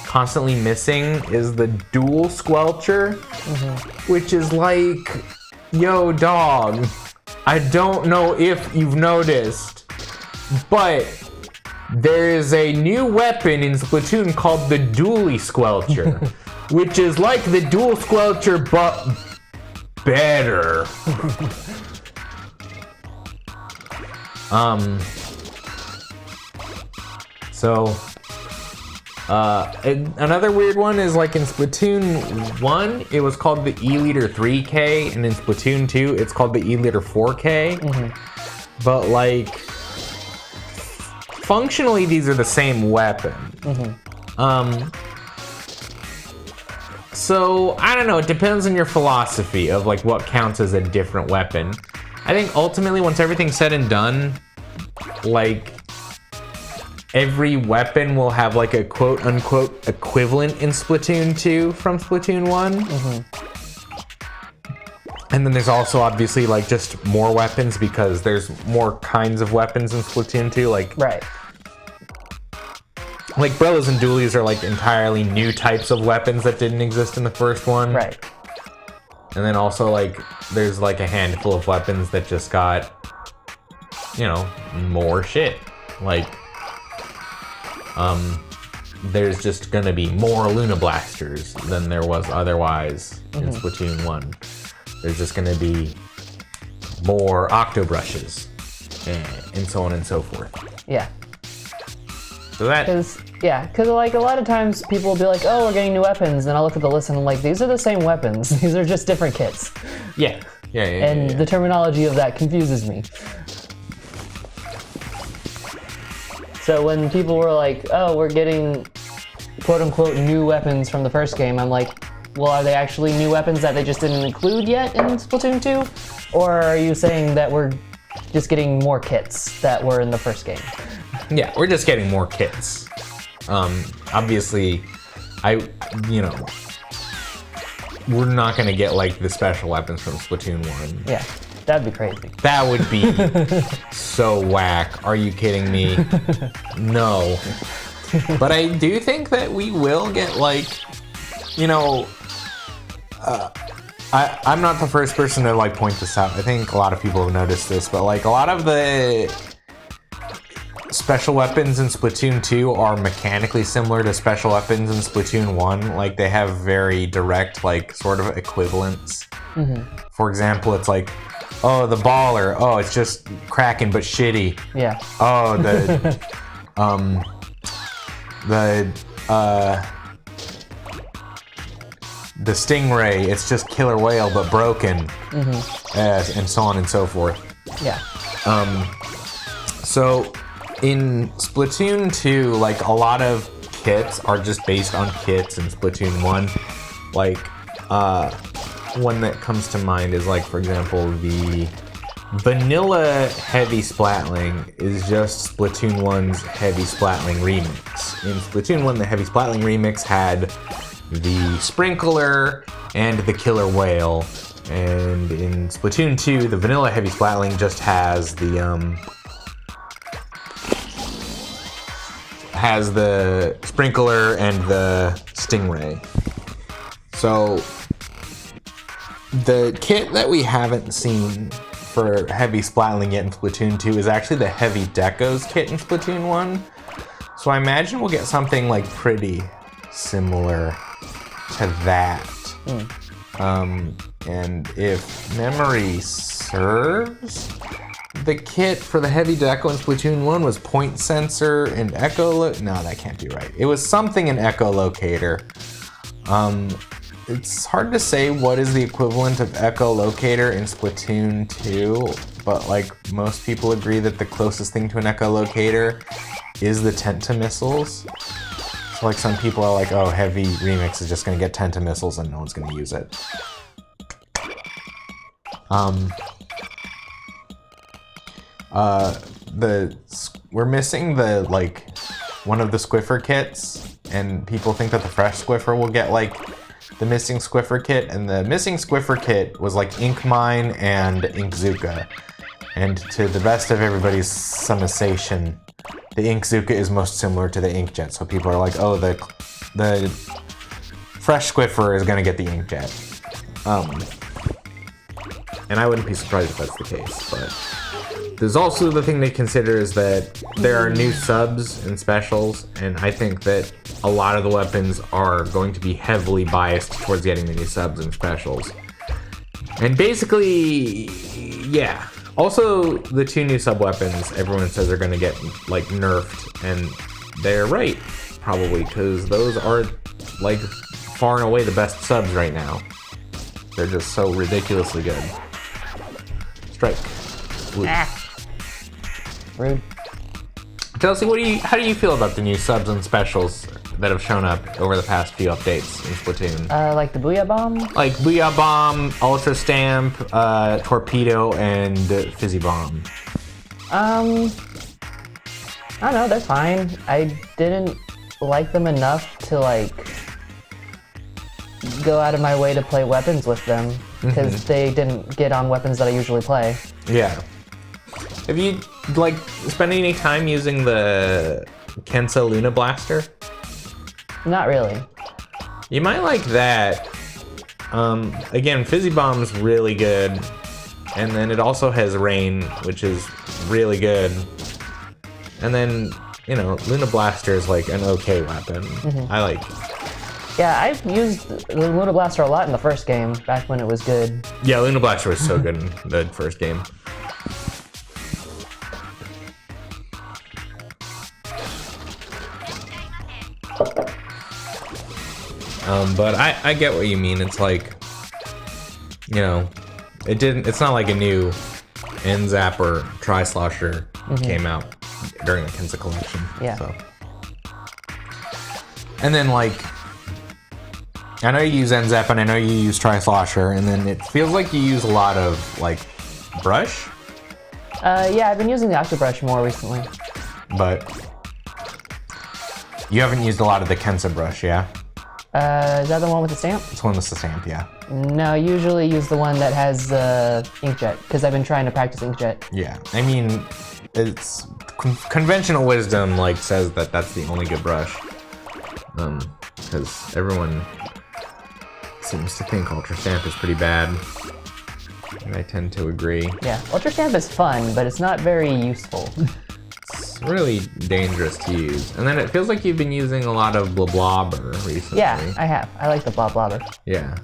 constantly missing is the dual squelcher, which is like, yo dog, I don't know if you've noticed, but there is a new weapon in Splatoon called the dually squelcher, which is like the dual squelcher but better. So, another weird one is like in Splatoon 1, it was called the E-liter 3K, and in Splatoon 2, it's called the E-liter 4K. But like, functionally, these are the same weapon. So, I don't know, it depends on your philosophy of like what counts as a different weapon. I think ultimately, once everything's said and done, like, every weapon will have like a quote-unquote equivalent in Splatoon 2 from Splatoon 1. And then there's also obviously like just more weapons because there's more kinds of weapons in Splatoon 2. Like, right. Like Brellas and Dualies are like entirely new types of weapons that didn't exist in the first one. Right. And then also like there's like a handful of weapons that just got, you know, more shit. Like, there's just gonna be more Luna Blasters than there was otherwise in Splatoon 1. There's just gonna be more Octobrushes, and so on and so forth. Yeah. So that... Because like a lot of times people will be like, oh, we're getting new weapons, and I'll look at the list and I'm like, these are the same weapons. These are just different kits. Yeah. And the terminology of that confuses me. So when people were like, oh, we're getting quote-unquote new weapons from the first game, I'm like, well, are they actually new weapons that they just didn't include yet in Splatoon 2? Or are you saying that we're just getting more kits that were in the first game? Yeah, we're just getting more kits. Obviously, we're not gonna get like the special weapons from Splatoon 1. Yeah, that'd be crazy. That would be so whack. Are you kidding me? No. But I do think that we will get like, I'm not the first person to like point this out. I think a lot of people have noticed this, but like a lot of the special weapons in Splatoon 2 are mechanically similar to special weapons in Splatoon 1. Like they have very direct, like sort of equivalents. For example, it's like, oh, the baller. Oh, it's just Kraken but shitty. Yeah. Oh, the Stingray, it's just Killer Whale but broken, and so on and so forth. Yeah. So in Splatoon 2, like a lot of kits are just based on kits in Splatoon 1. Like, one that comes to mind is like, for example, the vanilla Heavy Splatling is just Splatoon 1's Heavy Splatling remix. In Splatoon 1, the Heavy Splatling remix had the Sprinkler, and the Killer Whale. And in Splatoon 2, the vanilla heavy splatling just has the Sprinkler and the Stingray. So the kit that we haven't seen for heavy splatling yet in Splatoon 2 is actually the Heavy Decos kit in Splatoon 1. So I imagine we'll get something like pretty similar to that. And if memory serves, the kit for the Heavy Deco in Splatoon 1 was Point Sensor and no, that can't be right. It was something in Echolocator. It's hard to say what is the equivalent of Echolocator in Splatoon 2, but like most people agree that the closest thing to an Echolocator is the Tenta missiles. So like some people are like, oh, Heavy Remix is just gonna get Tenta missiles and no one's gonna use it. We're missing the like one of the Squiffer kits, and people think that the Fresh Squiffer will get like the missing Squiffer kit, and the missing Squiffer kit was like Ink Mine and Inkzooka. And to the best of everybody's summarization, the Inkzooka is most similar to the Inkjet. So people are like, oh, the Fresh Squiffer is gonna get the Inkjet. And I wouldn't be surprised if that's the case, but there's also the thing to consider is that there are new subs and specials, and I think that a lot of the weapons are going to be heavily biased towards getting the new subs and specials. And basically, yeah. Also, the 2 new sub weapons everyone says are going to get like nerfed, and they're right, probably, because those are like far and away the best subs right now. They're just so ridiculously good. Strike. Blue. Rude. Chelsea, how do you feel about the new subs and specials that have shown up over the past few updates in Splatoon? Like the Booyah Bomb? Like Booyah Bomb, Ultra Stamp, Torpedo, and Fizzy Bomb. I don't know, they're fine. I didn't like them enough to like go out of my way to play weapons with them, because they didn't get on weapons that I usually play. Yeah. Have you like spent any time using the Kensa Luna Blaster? Not really. You might like that. Again, Fizzy Bomb's really good, and then it also has Rain, which is really good. And then, you know, Luna Blaster is like an okay weapon. I like. Yeah, I've used the Luna Blaster a lot in the first game, back when it was good. Yeah, Luna Blaster was so good in the first game. But I get what you mean. It's like, you know, it's not like a new N-Zap or Tri-Slosher came out during the Kensa collection. Yeah. So. And then like, I know you use N-Zap and I know you use Tri-Slosher, and then it feels like you use a lot of like brush. Yeah, I've been using the Octobrush more recently. But you haven't used a lot of the Kensa brush, yeah? Is that the one with the stamp? It's one with the stamp, yeah. No, I usually use the one that has Inkjet, because I've been trying to practice Inkjet. Yeah, I mean, it's conventional wisdom like says that that's the only good brush, because everyone seems to think Ultra Stamp is pretty bad, and I tend to agree. Yeah, Ultra Stamp is fun, but it's not very useful. It's really dangerous to use. And then it feels like you've been using a lot of Blobber recently. Yeah, I have. I like the Blobber. Yeah.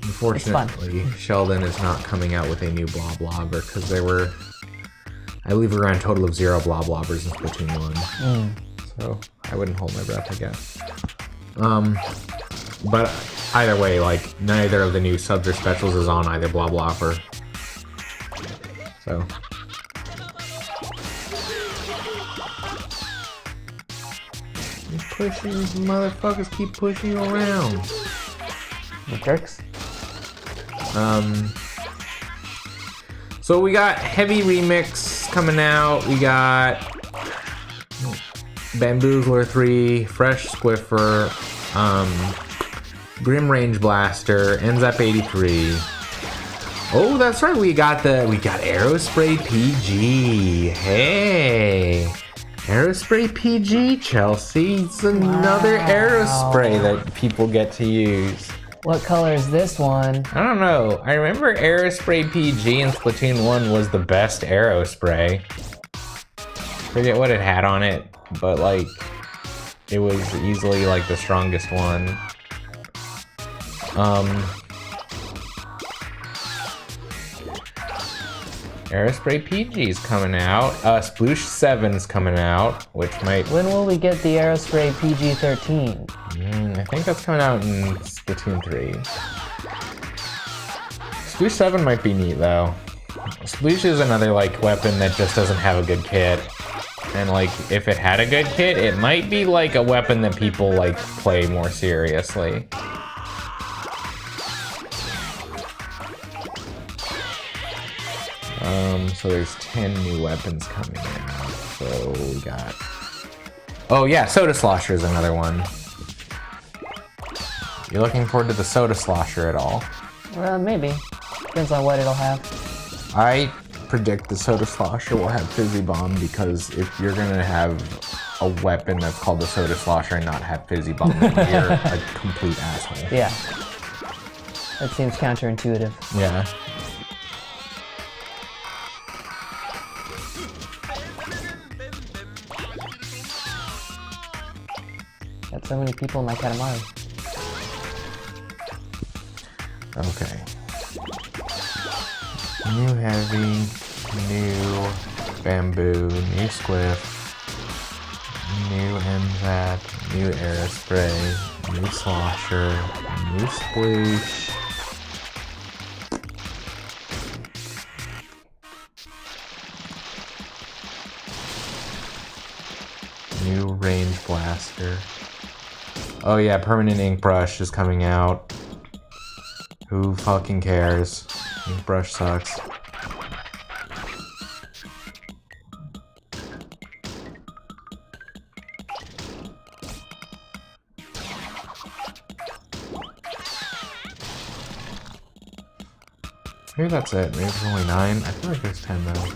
Unfortunately, Sheldon is not coming out with a new Blobber because there were, I believe, a grand total of 0 Blobbers in Splatoon 1. So I wouldn't hold my breath, I guess. But either way, like, neither of the new subs or specials is on either Blobber. So. Pushing these motherfuckers, keep pushing you around. The jerks. So we got Heavy Remix coming out. We got Bamboozler 3, Fresh Squiffer, Grim Range Blaster, NZAP 83. Oh, that's right. We got Aerospray PG. Hey, Aerospray PG, Chelsea. It's another Aerospray that people get to use. What color is this one? I don't know. I remember Aerospray PG in Splatoon 1 was the best Aerospray. Forget what it had on it, but like, it was easily like the strongest one. Aerospray PG is coming out. Sploosh 7's coming out, which might... When will we get the Aerospray PG-13? I think that's coming out in Splatoon 3. Sploosh 7 might be neat, though. Sploosh is another, like, weapon that just doesn't have a good kit. And, like, if it had a good kit, it might be, like, a weapon that people, like, play more seriously. So there's 10 new weapons coming out. So we got... Oh yeah, Soda Slosher is another one. You looking forward to the Soda Slosher at all? Maybe. Depends on what it'll have. I predict the Soda Slosher will have Fizzy Bomb, because if you're gonna have a weapon that's called the Soda Slosher and not have Fizzy Bomb, you're a complete asshole. Yeah. That seems counterintuitive. Yeah. Got so many people in my Katamari. Okay. New Heavy, new Bamboo, new Squiff, new MZAP, new Aerospray, new Slosher, new Sploosh. New Range Blaster. Oh yeah, Permanent Ink Brush is coming out. Who fucking cares? Ink Brush sucks. Maybe that's it. Maybe it's only 9. I feel like there's 10 though.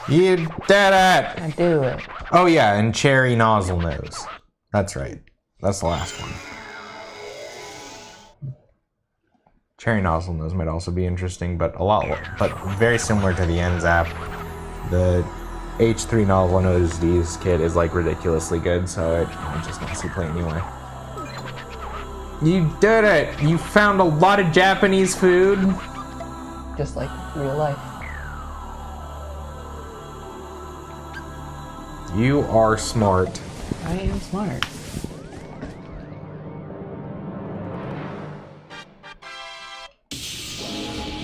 You did it! I do it. Oh yeah, and Cherry Nozzle Nose. That's right. That's the last one. Cherry Nozzle Nose might also be interesting, but very similar to the NZAP. The H3 Nozzle Nose D's kit is like ridiculously good, so I just honestly play anyway. You did it! You found a lot of Japanese food. Just like real life. You are smart. I am smart.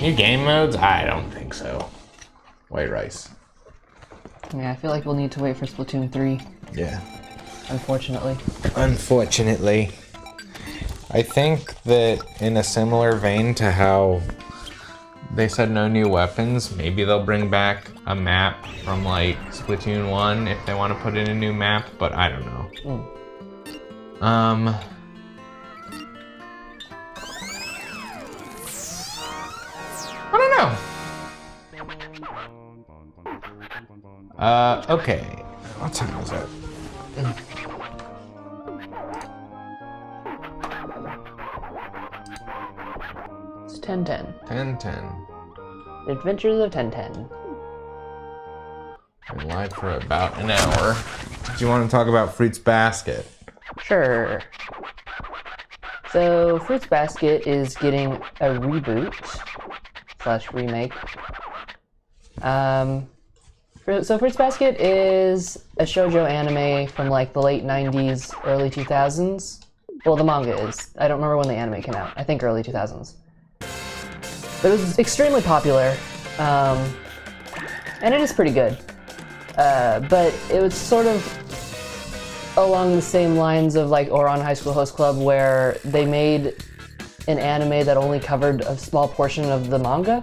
New game modes? I don't think so. White rice. Yeah, I feel like we'll need to wait for Splatoon 3. Yeah. Unfortunately. Unfortunately. I think that in a similar vein to how they said no new weapons, maybe they'll bring back a map from like Splatoon 1 if they want to put in a new map, but I don't know. I don't know. Okay. What time is it? It's 10:10. 10:10. The Adventures of 10:10. Been live for about an hour. Do you want to talk about Fruits Basket? Sure. So Fruits Basket is getting a reboot / remake. So Fruits Basket is a shoujo anime from like the late 90s, early 2000s. Well, the manga is. I don't remember when the anime came out. I think early 2000s. But it was extremely popular, and it is pretty good. But it was sort of along the same lines of like Ouran High School Host Club, where they made an anime that only covered a small portion of the manga,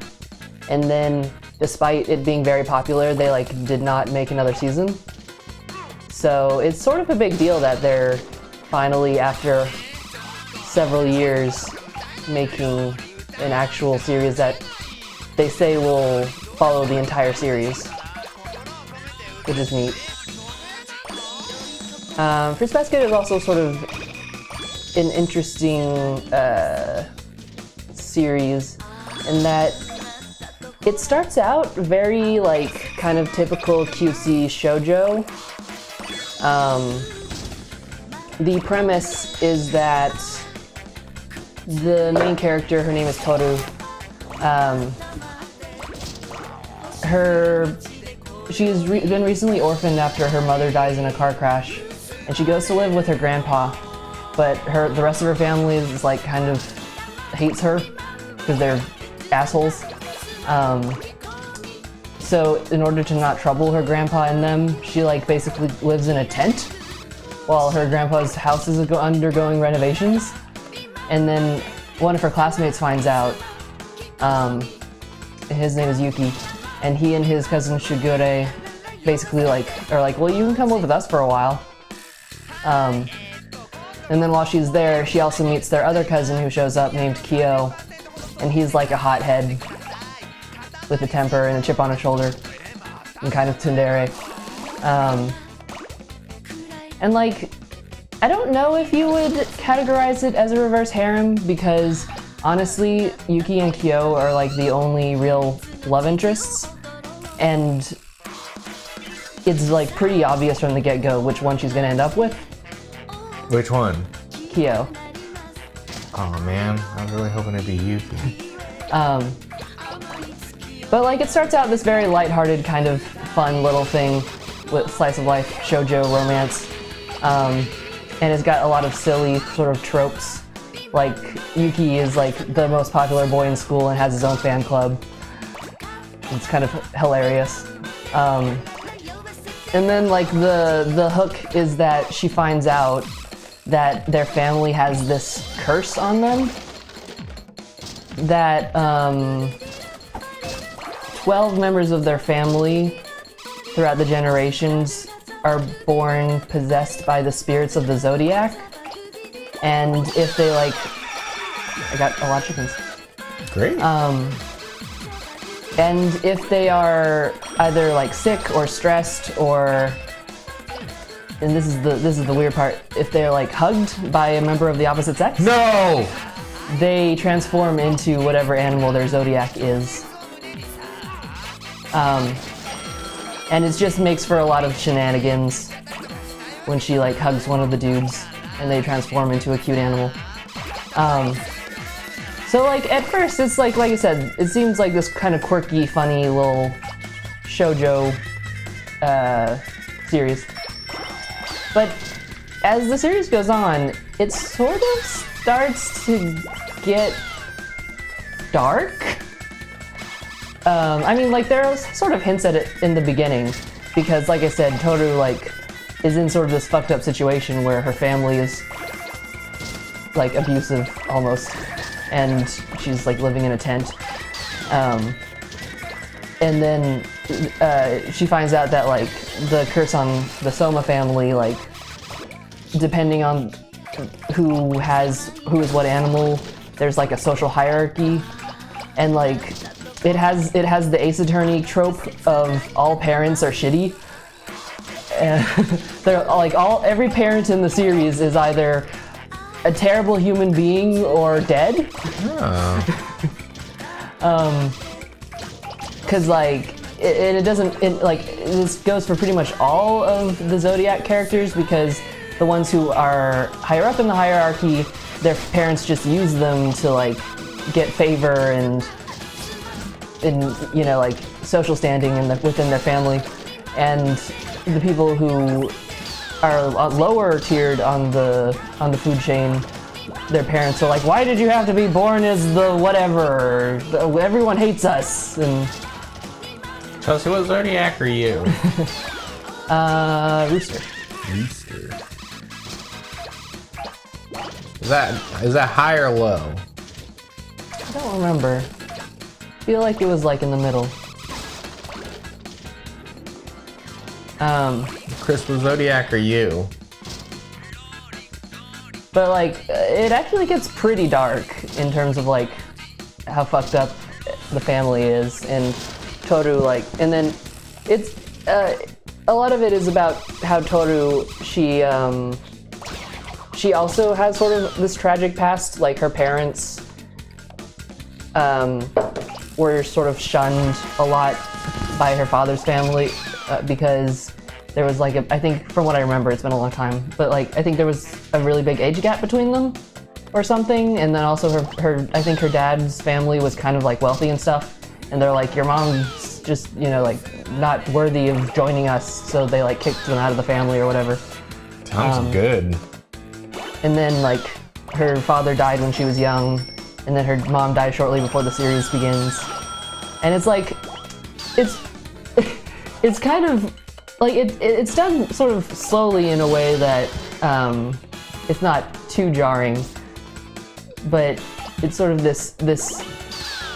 and then despite it being very popular, they like did not make another season. So it's sort of a big deal that they're finally, after several years, making an actual series that they say will follow the entire series, which is neat. Fruits Basket is also sort of an interesting series in that it starts out very like kind of typical cutesy shoujo. The premise is that the main character, her name is Toru, she's been recently orphaned after her mother dies in a car crash, and she goes to live with her grandpa, but the rest of her family is like kind of hates her because they're assholes. So in order to not trouble her grandpa and them, she like basically lives in a tent while her grandpa's house is undergoing renovations. And then one of her classmates finds out, his name is Yuki, and he and his cousin Shigure basically are like, well, you can come live with us for a while. And then while she's there, she also meets their other cousin who shows up named Kyo, and he's like a hothead with a temper and a chip on his shoulder, and kind of tsundere. And like, I don't know if you would categorize it as a reverse harem, because honestly, Yuki and Kyo are like the only real love interests, and it's like pretty obvious from the get-go which one she's gonna end up with. Which one? Kyo. Oh man, I was really hoping it'd be Yuki. But like, it starts out this very lighthearted kind of fun little thing with slice of life shoujo romance. And it's got a lot of silly sort of tropes. Like, Yuki is like the most popular boy in school and has his own fan club. It's kind of hilarious. And then like the hook is that she finds out that their family has this curse on them that 12 members of their family throughout the generations are born possessed by the spirits of the zodiac, and if they like, I got a lot of chickens. Great. And if they are either like sick or stressed, or, and this is the weird part, if they're like hugged by a member of the opposite sex, no, they transform into whatever animal their zodiac is. And it just makes for a lot of shenanigans when she like hugs one of the dudes and they transform into a cute animal. So like at first it's like I said, it seems like this kind of quirky, funny little shoujo series. But as the series goes on, it sort of starts to get dark. I mean, like, there are sort of hints at it in the beginning, because, like I said, Toru, like, is in sort of this fucked up situation where her family is, like, abusive, almost, and she's, like, living in a tent. And then she finds out that, like, the curse on the Soma family, like, depending on who is what animal, there's, like, a social hierarchy, and, like, it has the Ace Attorney trope of all parents are shitty. They're like every parent in the series is either a terrible human being or dead. Cause like it doesn't this goes for pretty much all of the Zodiac characters, because the ones who are higher up in the hierarchy their parents just use them to like get favor and you know, like social standing within their family, and the people who are lower tiered on the food chain, their parents are like, why did you have to be born as the whatever? Everyone hates us. And Chelsea, what zodiac are you? Rooster. Rooster. Is that high or low? I don't remember. I feel like it was like in the middle. Chris, what zodiac are you? But like, it actually gets pretty dark in terms of like how fucked up the family is, and Toru like, and then it's a lot of it is about how Toru, she also has sort of this tragic past. Like her parents were sort of shunned a lot by her father's family because there was like I think from what I remember, it's been a long time, but like I think there was a really big age gap between them or something, and then also her I think her dad's family was kind of like wealthy and stuff, and they're like, your mom's just, you know, like not worthy of joining us, so they like kicked them out of the family or whatever. Sounds good. And then like her father died when she was young, and then her mom died shortly before the series begins, and it's like it's kind of like it's done sort of slowly in a way that it's not too jarring, but it's sort of this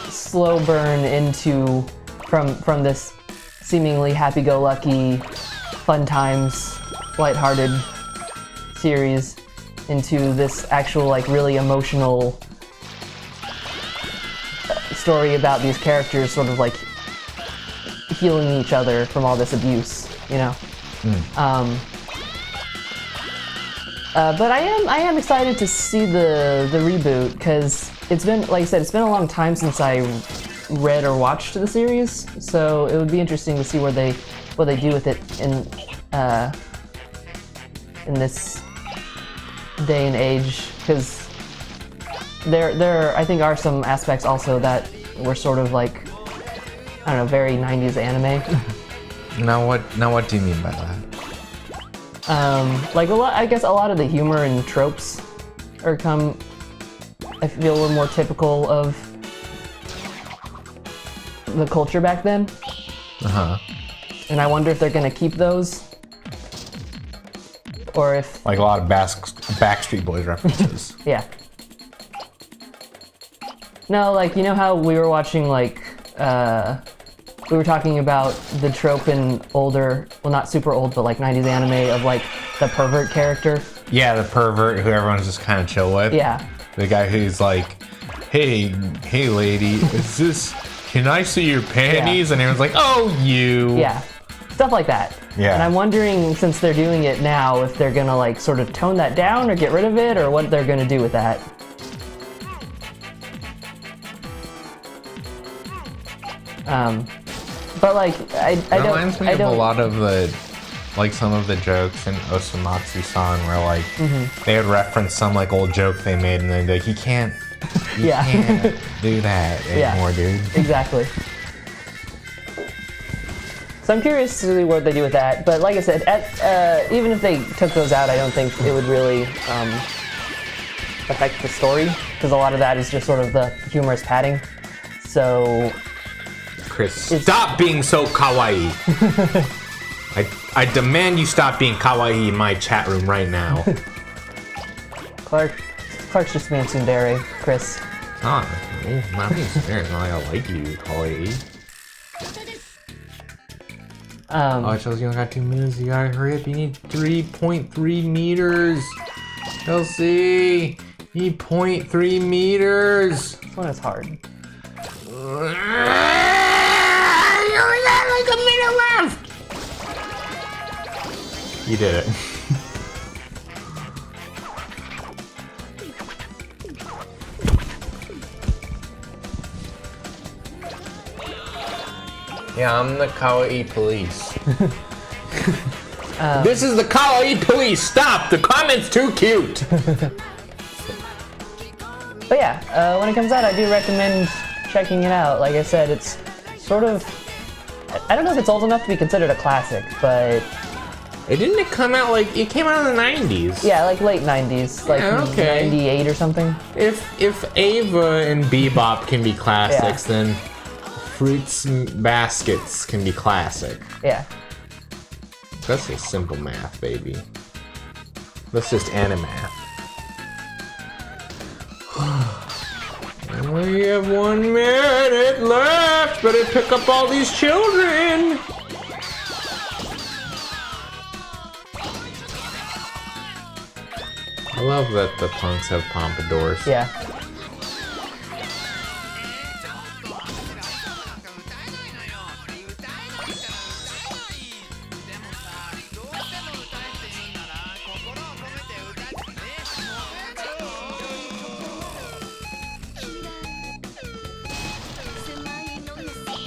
slow burn into from this seemingly happy-go-lucky, fun times, lighthearted series into this actual like really emotional story about these characters sort of like healing each other from all this abuse, you know. But I am excited to see the reboot, because it's been, like I said, it's been a long time since I read or watched the series, so it would be interesting to see what they do with it in this day and age, because there I think are some aspects also that were sort of like, I don't know, very 90s anime. Now what do you mean by that? Like I guess a lot of the humor and tropes I feel were more typical of the culture back then. And I wonder if they're gonna keep those, or if like a lot of Backstreet Boys references. yeah. No, like, you know how we were watching like we were talking about the trope in older, well, not super old, but like 90s anime of like the pervert character. Yeah, the pervert who everyone's just kind of chill with. Yeah. The guy who's like, hey lady, can I see your panties? Yeah. And everyone's like, oh, you. Yeah. Stuff like that. Yeah. And I'm wondering, since they're doing it now, if they're gonna like sort of tone that down or get rid of it, or what they're gonna do with that. But like, I don't. Reminds me of a lot of the, like some of the jokes in Osamatsu-san where like they would reference some like old joke they made, and they'd be like, you can't do that anymore, dude. Exactly. So I'm curious to see what they do with that. But like I said, even if they took those out, I don't think it would really affect the story, because a lot of that is just sort of the humorous padding. So. Chris, stop being so kawaii. I demand you stop being kawaii in my chat room right now. Clark's just being tsundere, Chris. Not being tsundere. It's not like I like you, kawaii. Oh, Chelsea, you only got 2 minutes. You gotta hurry up. You need 3.3 meters. Chelsea, you need 0.3 meters. This one is hard. You only got like a minute left. You did it. Yeah, I'm the kawaii police. This is the kawaii police. Stop! The comment's too cute. But yeah, when it comes out, I do recommend checking it out. Like I said, it's sort of, I don't know if it's old enough to be considered a classic, but Didn't it come out like, it came out in the 90s? yeah, like late 90s, like Yeah, okay. 98 or something. If Ava and Bebop can be classics, then Fruits Baskets can be classic. Yeah. That's just simple math, baby. That's just animath. We have 1 minute left. Better pick up all these children. I love that the punks have pompadours. Yeah.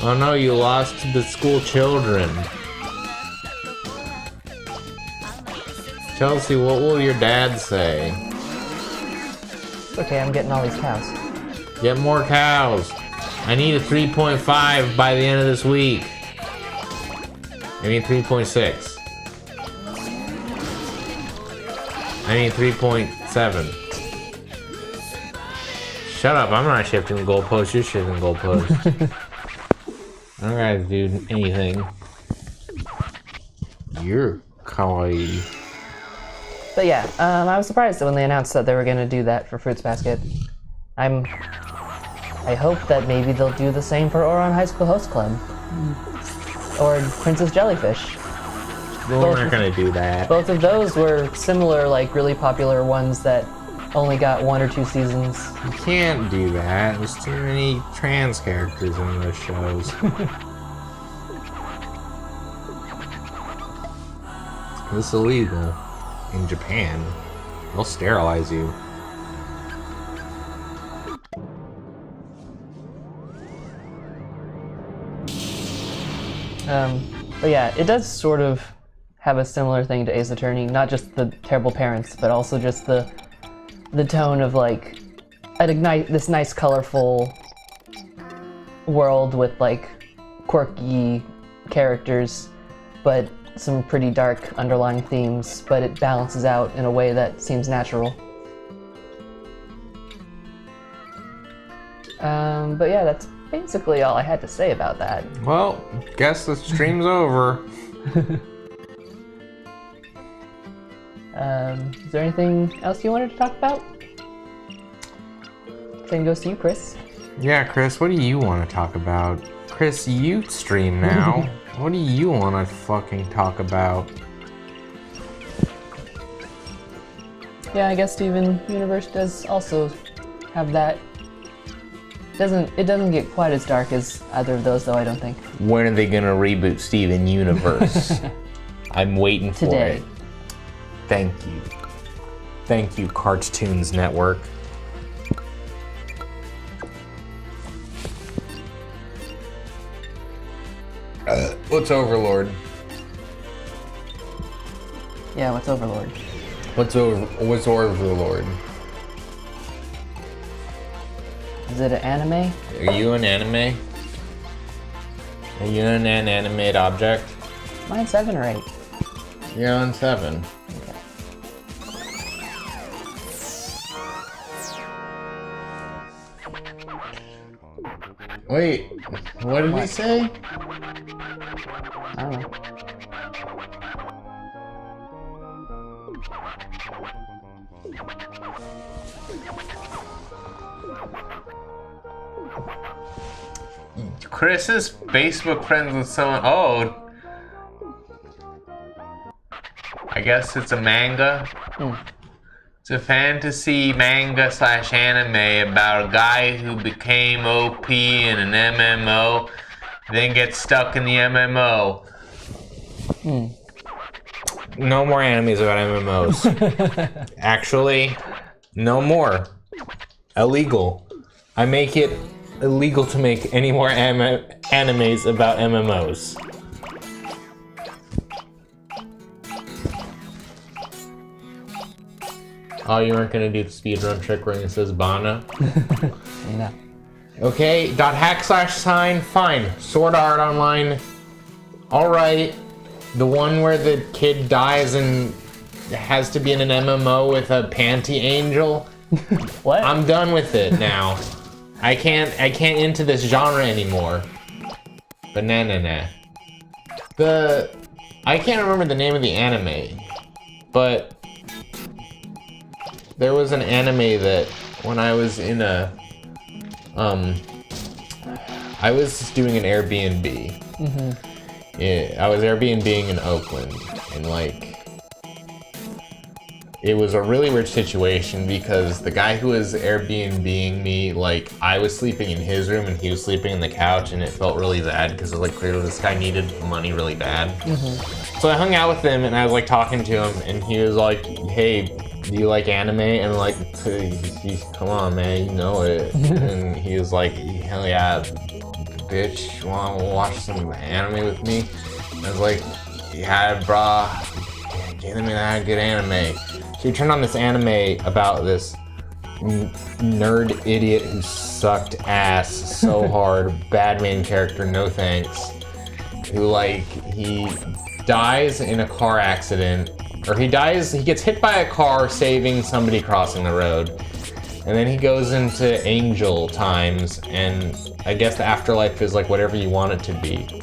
Oh no, you lost the school children. Chelsea, what will your dad say? Okay, I'm getting all these cows. Get more cows. I need a 3.5 by the end of this week. I need 3.6. I need 3.7. Shut up, I'm not shifting goalposts, you're shifting goalposts. I don't gotta do anything. You're kawaii. But yeah, I was surprised when they announced that they were going to do that for Fruits Basket. I hope that maybe they'll do the same for Ouran High School Host Club. Or Princess Jellyfish. We're not gonna do that. Both of those were similar, like really popular ones that only got 1 or 2 seasons. You can't do that. There's too many trans characters in those shows. It's illegal in Japan. They'll sterilize you. But yeah, it does sort of have a similar thing to Ace Attorney. Not just the terrible parents, but also just the tone of like this nice colorful world with like quirky characters, but some pretty dark underlying themes, but it balances out in a way that seems natural. But yeah, that's basically all I had to say about that. Well, guess the stream's over. Is there anything else you wanted to talk about? Same goes to you, Chris. Yeah, Chris, what do you want to talk about? Chris, you stream now. What do you want to fucking talk about? Yeah, I guess Steven Universe does also have that. It doesn't get quite as dark as either of those, though, I don't think. When are they gonna reboot Steven Universe? I'm waiting for Today. it. Thank you. Thank you, Cartoons Network. What's Overlord? Yeah, what's Overlord? What's Overlord? Is it an anime? Are you an anime? Are you an animate object? Mine's 7 or 8. You're on 7. Okay. Wait, what did he say? I don't know. Chris is Facebook friends with someone. Oh, I guess it's a manga. It's a fantasy manga / anime about a guy who became OP in an MMO, then gets stuck in the MMO. No more animes about MMOs. Actually, no more. Illegal. I make it illegal to make any more animes about MMOs. Oh, you weren't gonna do the speedrun trick where it says Bana? No. Okay, .hack/sign, fine. Sword Art Online, alright. The one where the kid dies and has to be in an MMO with a panty angel. What? I'm done with it now. I can't into this genre anymore. Banana. I can't remember the name of the anime, but there was an anime that when I was in I was doing an Airbnb. Yeah, I was Airbnb-ing in Oakland, and like, it was a really weird situation because the guy who was Airbnb-ing me, like, I was sleeping in his room and he was sleeping in the couch, and it felt really bad because it was like clearly this guy needed money really bad. So I hung out with him and I was like talking to him, and he was like, "Hey, do you like anime?" And like, come on, man, you know it. And he was like, "Hell yeah, bitch, you wanna watch some anime with me?" And I was like, "Yeah, brah, give me that good anime." So we turned on this anime about this nerd idiot who sucked ass so hard, bad main character, no thanks, who like, he dies in a car accident, or he gets hit by a car saving somebody crossing the road, and then he goes into angel times, and I guess the afterlife is like whatever you want it to be.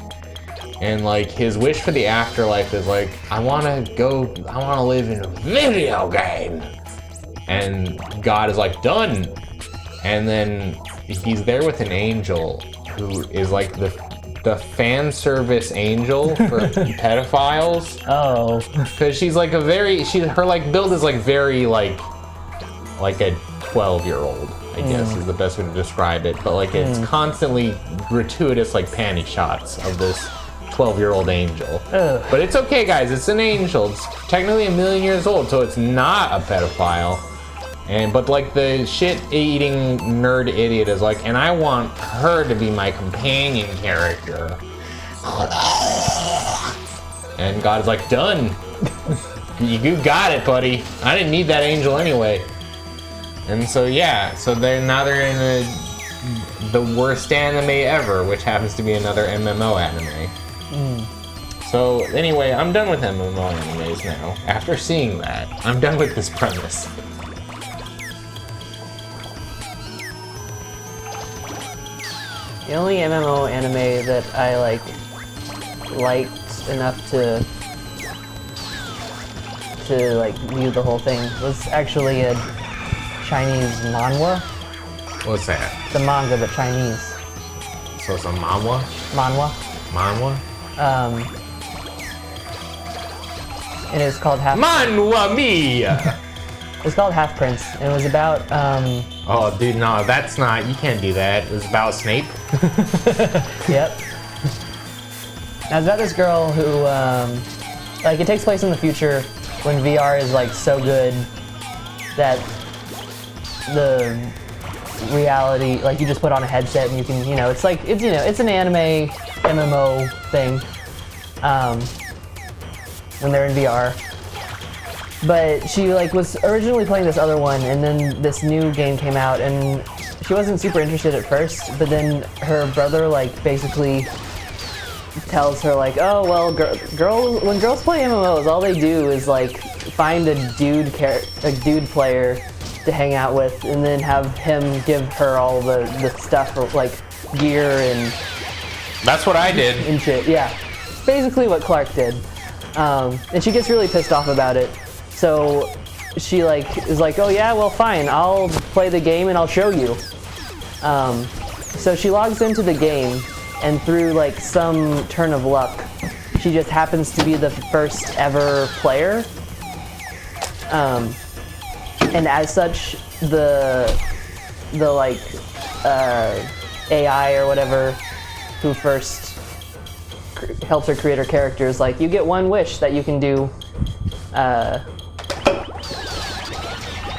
And like, his wish for the afterlife is like, I wanna live in a video game. And God is like, done. And then he's there with an angel who is like the fan service angel for pedophiles. Oh. Cause she's like her like build is like very like a 12-year-old, I guess is the best way to describe it. But like, it's constantly gratuitous like panty shots of this 12-year-old angel. Ugh. But it's okay, guys, it's an angel. It's technically 1,000,000 years old, so it's not a pedophile. But like, the shit-eating nerd idiot is like, and I want her to be my companion character. And God's like, done. You got it, buddy. I didn't need that angel anyway. And so yeah, so they're in the worst anime ever, which happens to be another MMO anime. So anyway, I'm done with MMO animes now. After seeing that, I'm done with this premise. The only MMO anime that I liked enough to like view the whole thing was actually a Chinese manhwa. What's that? The manga, but Chinese. So it's a manhwa? Manhwa. Manhwa? And it's called Half. Manhwa Mia! It's called Half Prince. And it was about Oh, dude, no, that's not. You can't do that. It was about Snape. Yep. Now it's about this girl who like, it takes place in the future when VR is like so good that the reality, like, you just put on a headset and you can, it's like, it's an anime MMO thing when they're in VR. But she like was originally playing this other one, and then this new game came out, and she wasn't super interested at first, but then her brother like basically tells her like, oh well, when girls play MMOs, all they do is like find a dude player to hang out with, and then have him give her all the stuff, like gear and That's what I did. and shit. Yeah, basically what Clark did, and she gets really pissed off about it. So she like is like, oh yeah, well fine, I'll play the game and I'll show you. So she logs into the game, and through like some turn of luck, she just happens to be the first ever player. And as such, the like AI or whatever who first helps her create her character is like, you get one wish that you can do.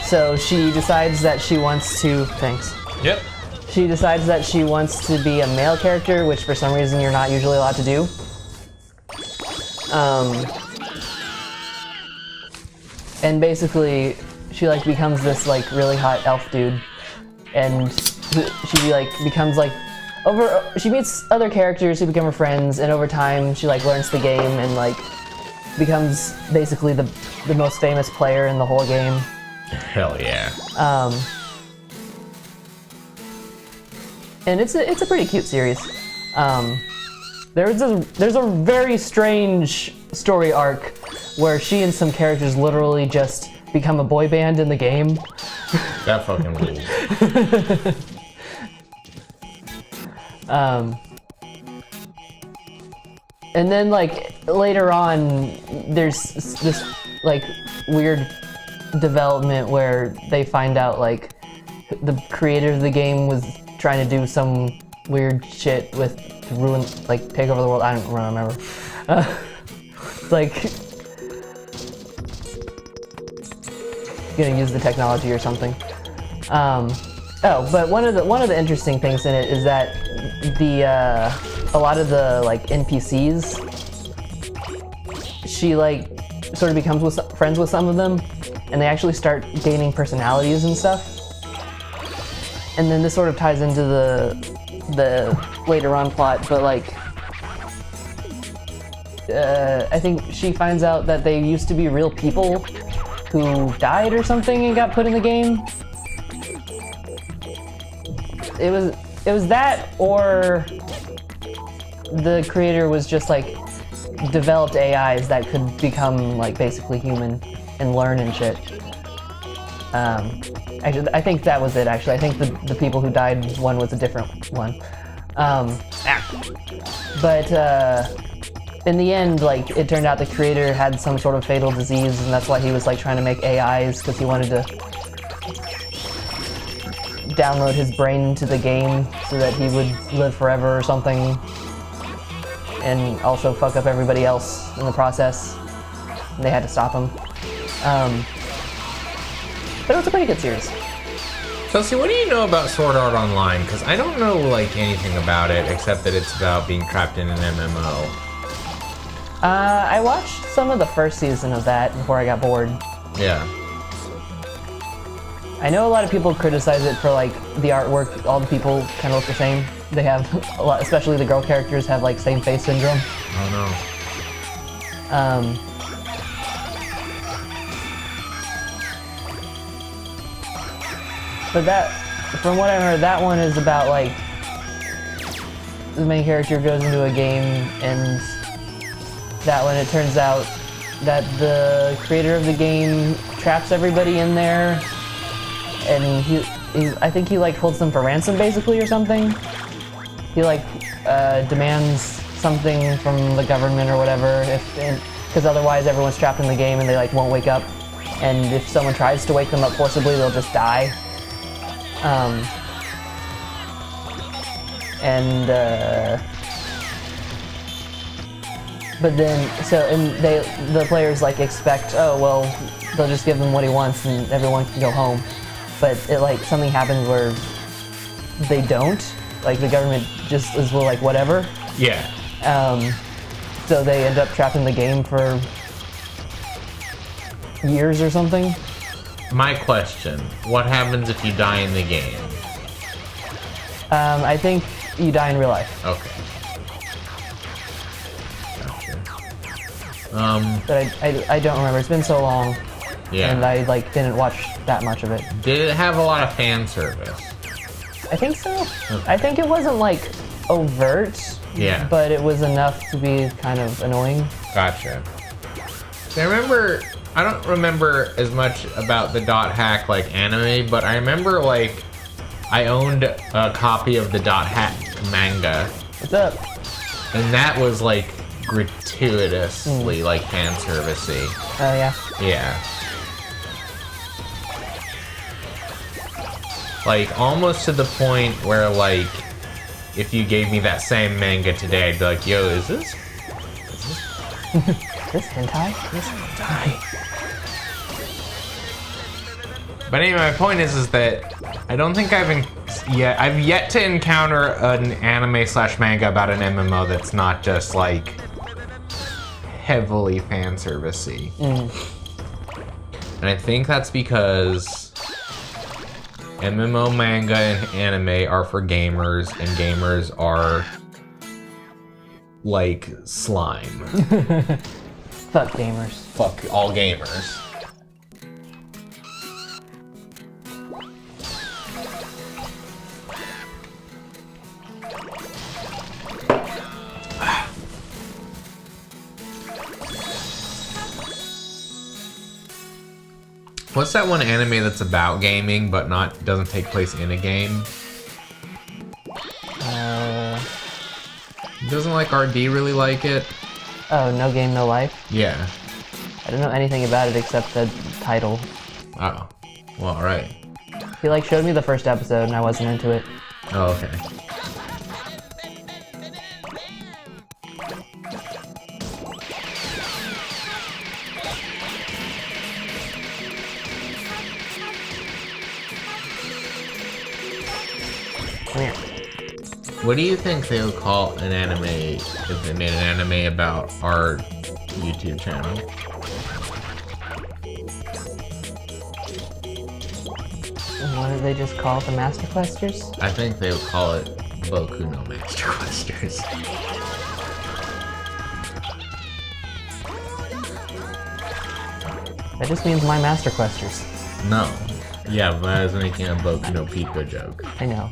So she decides that she wants to. Thanks. Yep. She decides that she wants to be a male character, which for some reason you're not usually allowed to do. And basically, she like becomes this like really hot elf dude, and she like becomes like she meets other characters who become her friends, and over time she like learns the game and like becomes basically the most famous player in the whole game. Hell yeah. And it's a pretty cute series. There's a very strange story arc where she and some characters literally just become a boy band in the game. That fucking rules. And then like later on, there's this like weird development where they find out like the creator of the game was trying to do some weird shit with to ruin, like take over the world. I don't remember. Like gonna use the technology or something. Oh, but one of the interesting things in it is that a lot of the like NPCs, she like sort of becomes friends with some of them, and they actually start gaining personalities and stuff. And then this sort of ties into the later on plot, but like I think she finds out that they used to be real people who died or something and got put in the game. It was that, or the creator was just like developed AIs that could become like basically human and learn and shit. I think that was it actually. I think the people who died, one was a different one. But in the end, like it turned out the creator had some sort of fatal disease, and that's why he was like trying to make AIs, because he wanted to download his brain into the game so that he would live forever or something, and also fuck up everybody else in the process. And they had to stop him. But it was a pretty good series. Chelsea, what do you know about Sword Art Online? Because I don't know like anything about it except that it's about being trapped in an MMO. I watched some of the first season of that before I got bored. Yeah. I know a lot of people criticize it for like the artwork. All the people kind of look the same. They have a lot, especially the girl characters have like same face syndrome. Oh no. But that, from what I heard, that one is about like the main character goes into a game, and that one it turns out that the creator of the game traps everybody in there, and I think he like holds them for ransom basically or something. He like demands something from the government or whatever, because otherwise everyone's trapped in the game and they like won't wake up, and if someone tries to wake them up forcibly, they'll just die. But then, the players like expect, oh well, they'll just give him what he wants and everyone can go home. But it like something happens where they don't. Like the government just is like whatever. Yeah. So they end up trapped in the game for years or something. My question, what happens if you die in the game? I think you die in real life. Okay. Gotcha. But I don't remember. It's been so long. Yeah. And I like didn't watch that much of it. Did it have a lot of fan service? I think so. Okay. I think it wasn't like overt. Yeah. But it was enough to be kind of annoying. Gotcha. I don't remember as much about the dot hack like anime, but I remember like I owned a copy of the dot hack manga. What's up? And that was like gratuitously like fan servicey. Oh yeah. Yeah. Like almost to the point where like if you gave me that same manga today, I'd be like, yo, is this This hentai? This hentai. But anyway, my point is that I don't think I've yet to encounter an anime / manga about an MMO that's not just like heavily fan servicey. And I think that's because MMO manga and anime are for gamers, and gamers are like slime. Fuck gamers. Fuck all gamers. What's that one anime that's about gaming but doesn't take place in a game? Doesn't like RD really like it? Oh, No Game, No Life? Yeah. I don't know anything about it except the title. Oh. Well, alright. He like showed me the first episode and I wasn't into it. Oh, okay. Come here. What do you think they would call an anime if they made an anime about our YouTube channel? What did they just call it? The Master Questers? I think they would call it Boku no Master Questers. That just means my Master Questers. No. Yeah, but I was making a Boku no Pico joke. I know.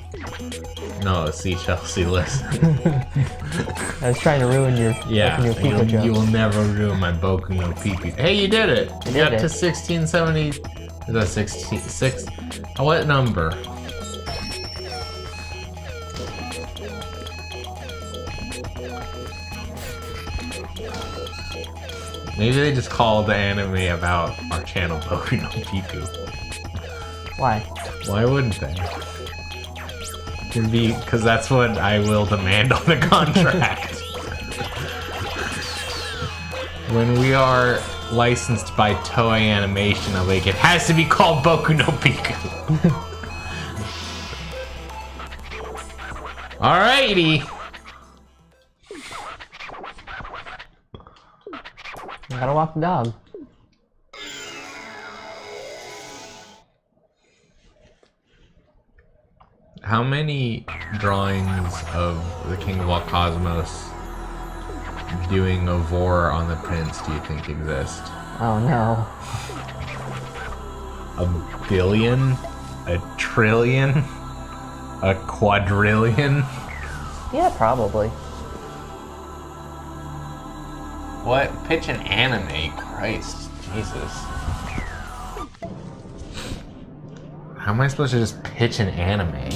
No, see Chelsea, listen. I was trying to ruin your Yeah, Boku no Pico joke. you will never ruin my Boku no Pico. Hey, you did it! You got to 1670. Is that 66? What number? Maybe they just called the anime about our channel Boku no Pico. Why? Why wouldn't they? Because that's what I will demand on the contract. When we are licensed by Toei Animation, I'm like, it has to be called Boku no Pico. Alrighty. I gotta walk the dog. How many drawings of the King of all Cosmos doing a vor on the prince do you think exist? Oh no. A billion? A trillion? A quadrillion? Yeah, probably. What? Pitch an anime? Christ. Jesus. How am I supposed to just pitch an anime?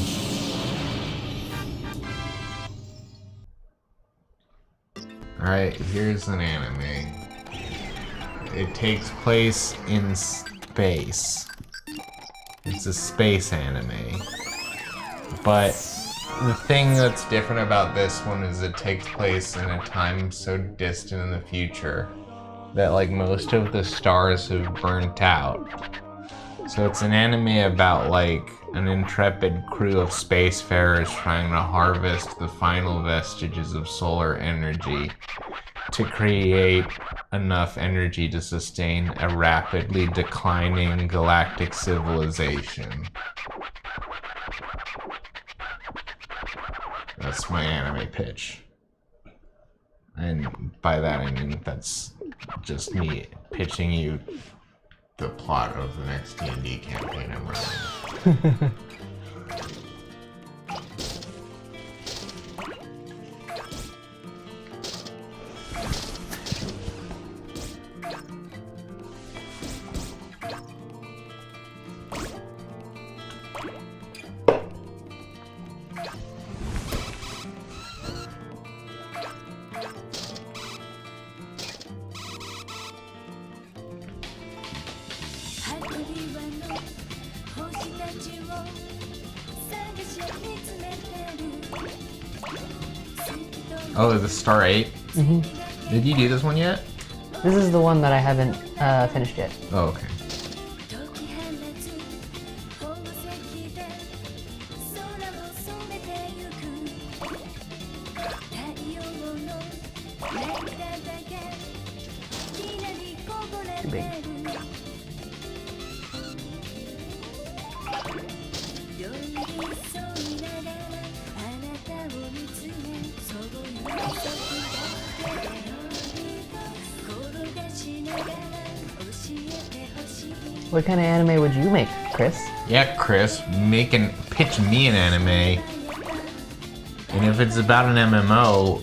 Alright, here's an anime. It takes place in space. It's a space anime. But the thing that's different about this one is it takes place in a time so distant in the future that like most of the stars have burnt out. So it's an anime about like an intrepid crew of spacefarers trying to harvest the final vestiges of solar energy to create enough energy to sustain a rapidly declining galactic civilization. That's my anime pitch. And by that I mean that's just me pitching you the plot of the next D&D campaign I'm running. Oh, is this Star 8? Mm-hmm. Did you do this one yet? This is the one that I haven't finished yet. Oh, okay. Too big. What kind of anime would you make, Chris? Yeah, Chris, pitch me an anime. And if it's about an MMO,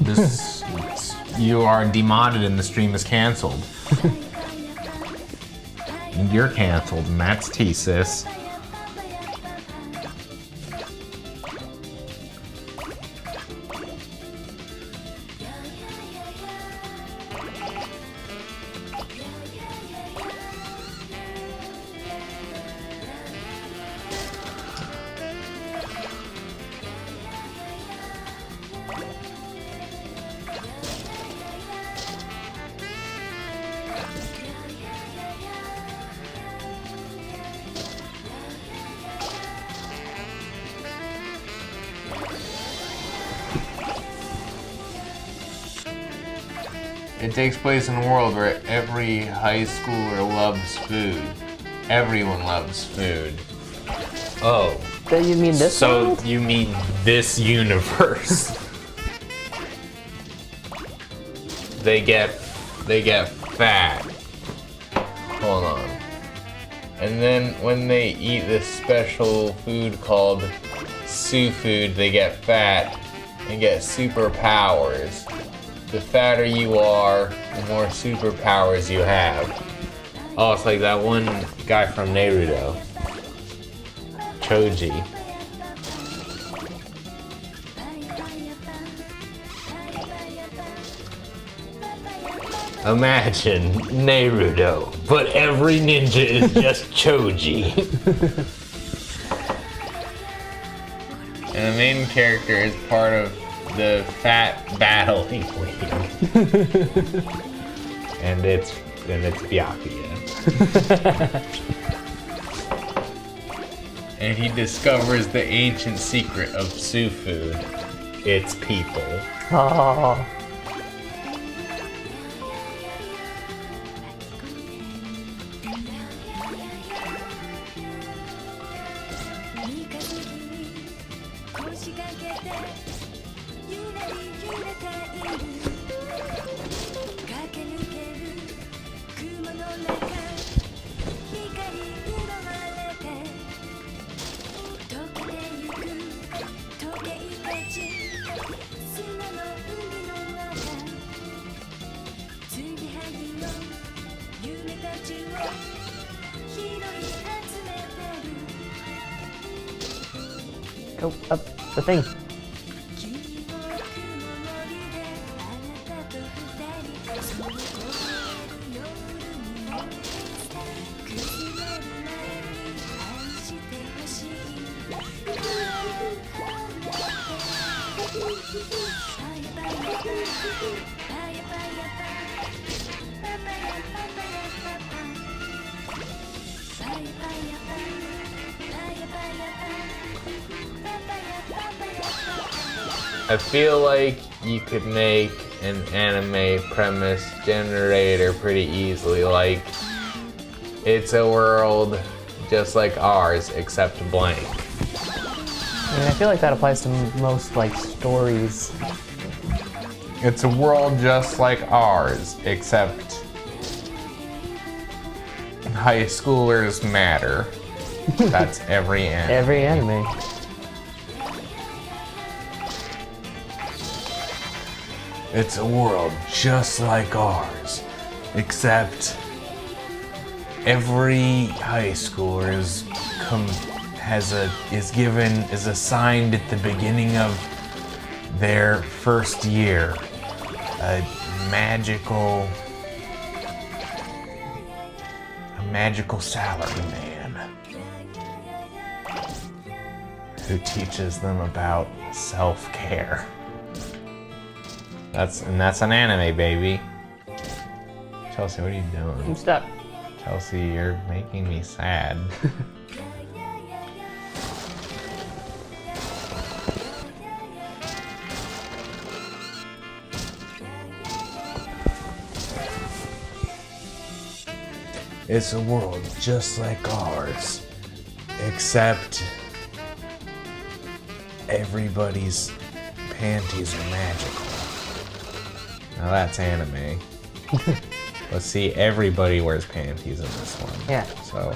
you are demodded and the stream is canceled. And you're canceled, and that's T-sis. It takes place in a world where every high schooler loves food. Everyone loves food. Oh. That you mean this world? So you mean this universe? They get fat. Hold on. And then when they eat this special food called Sue food, they get fat and get superpowers. The fatter you are, the more superpowers you have. Oh, it's like that one guy from Naruto. Choji. Imagine Naruto, but every ninja is just Choji. And the main character is part of the Fat Battling League. and it's Byakuya. And he discovers the ancient secret of Sue food. It's people. Oh. Go up the thing. I feel like you could make an anime premise generator pretty easily, like it's a world just like ours except blank. I mean, I feel like that applies to most like stories. It's a world just like ours except high schoolers matter. That's every anime. Every anime. It's a world just like ours, except every high schooler is assigned at the beginning of their first year a magical salary man who teaches them about self-care. That's an anime, baby. Chelsea, what are you doing? I'm stuck. Chelsea, you're making me sad. It's a world just like ours, except everybody's panties are magical. Now that's anime. Let's see, everybody wears panties in this one. Yeah. So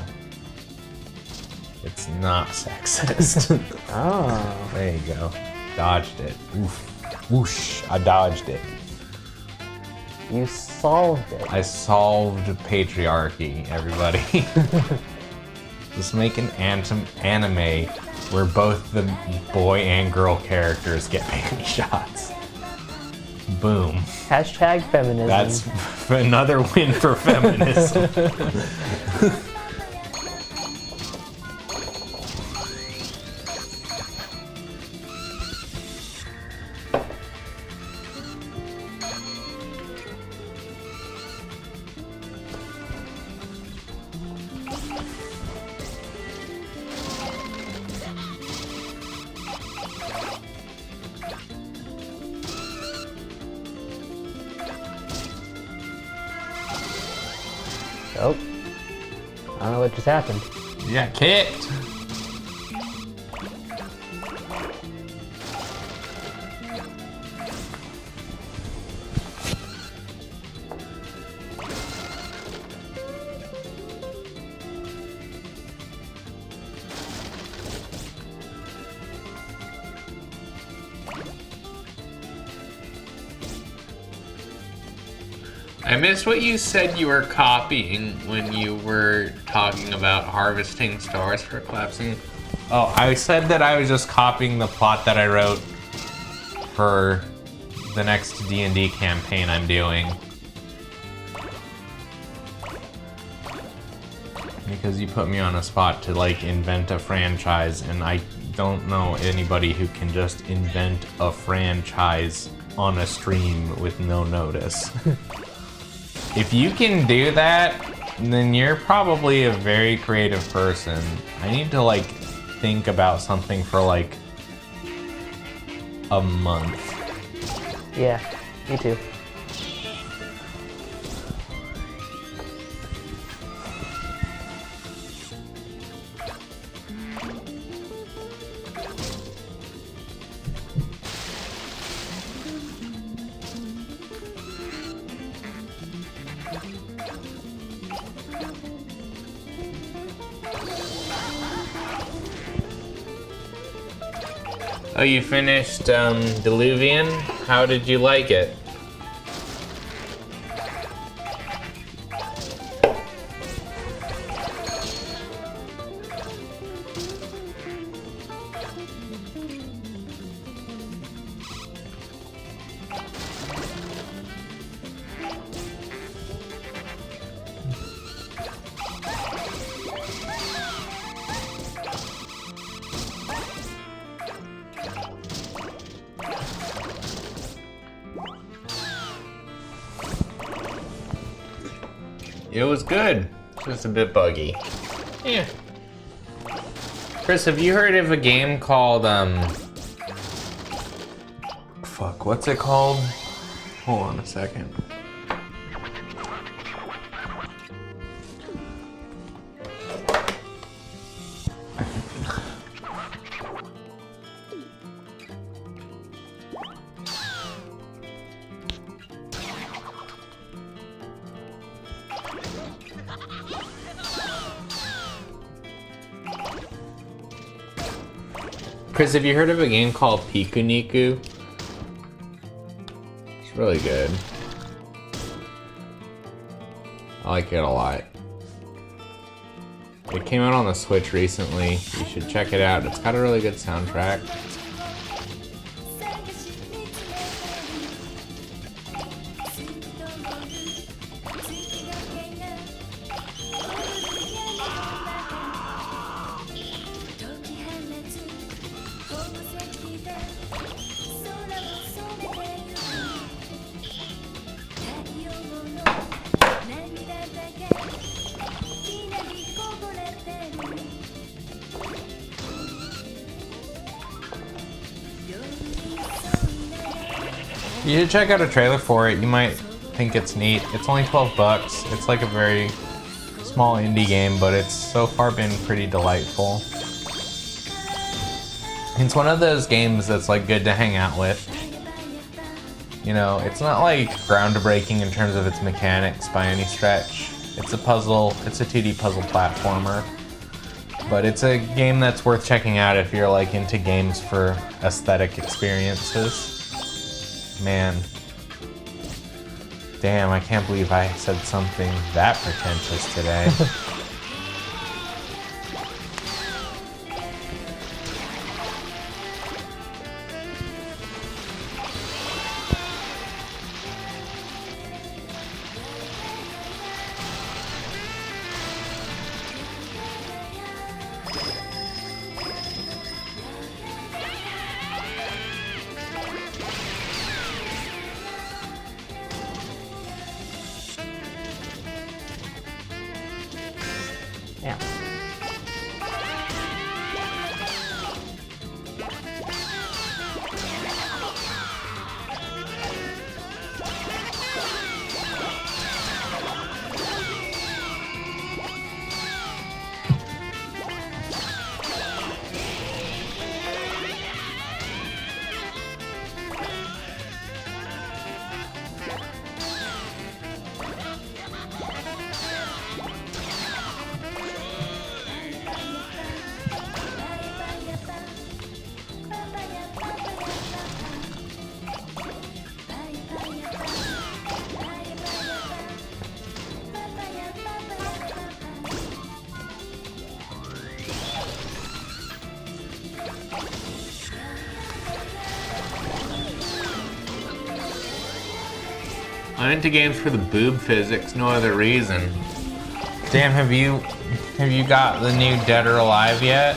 It's not sexist. Oh. There you go. Dodged it. Oof. Whoosh. I dodged it. You solved it. I solved patriarchy, everybody. Just make an anime where both the boy and girl characters get panty shots. Boom. Hashtag feminism. That's another win for feminism. Oh. I don't know what just happened. You got kicked. I missed what you said you were copying when you were talking about harvesting stars for collapsing. Oh, I said that I was just copying the plot that I wrote for the next D&D campaign I'm doing. Because you put me on a spot to like invent a franchise, and I don't know anybody who can just invent a franchise on a stream with no notice. If you can do that, then you're probably a very creative person. I need to like think about something for like a month. Yeah, me too. Oh, you finished Diluvian? How did you like it? It was good. Just a bit buggy. Yeah. Chris, have you heard of a game called, fuck, what's it called? Hold on a second. Chris, have you heard of a game called Pikuniku? It's really good. I like it a lot. It came out on the Switch recently. You should check it out. It's got a really good soundtrack. You should check out a trailer for it. You might think it's neat. It's only 12 bucks. It's like a very small indie game, but it's so far been pretty delightful. It's one of those games that's like good to hang out with. You know, it's not like groundbreaking in terms of its mechanics by any stretch. It's a puzzle, it's a 2D puzzle platformer. But it's a game that's worth checking out if you're like into games for aesthetic experiences. Man. Damn, I can't believe I said something that pretentious today. Yeah. I'm into games for the boob physics, no other reason. Damn, have you got the new Dead or Alive yet?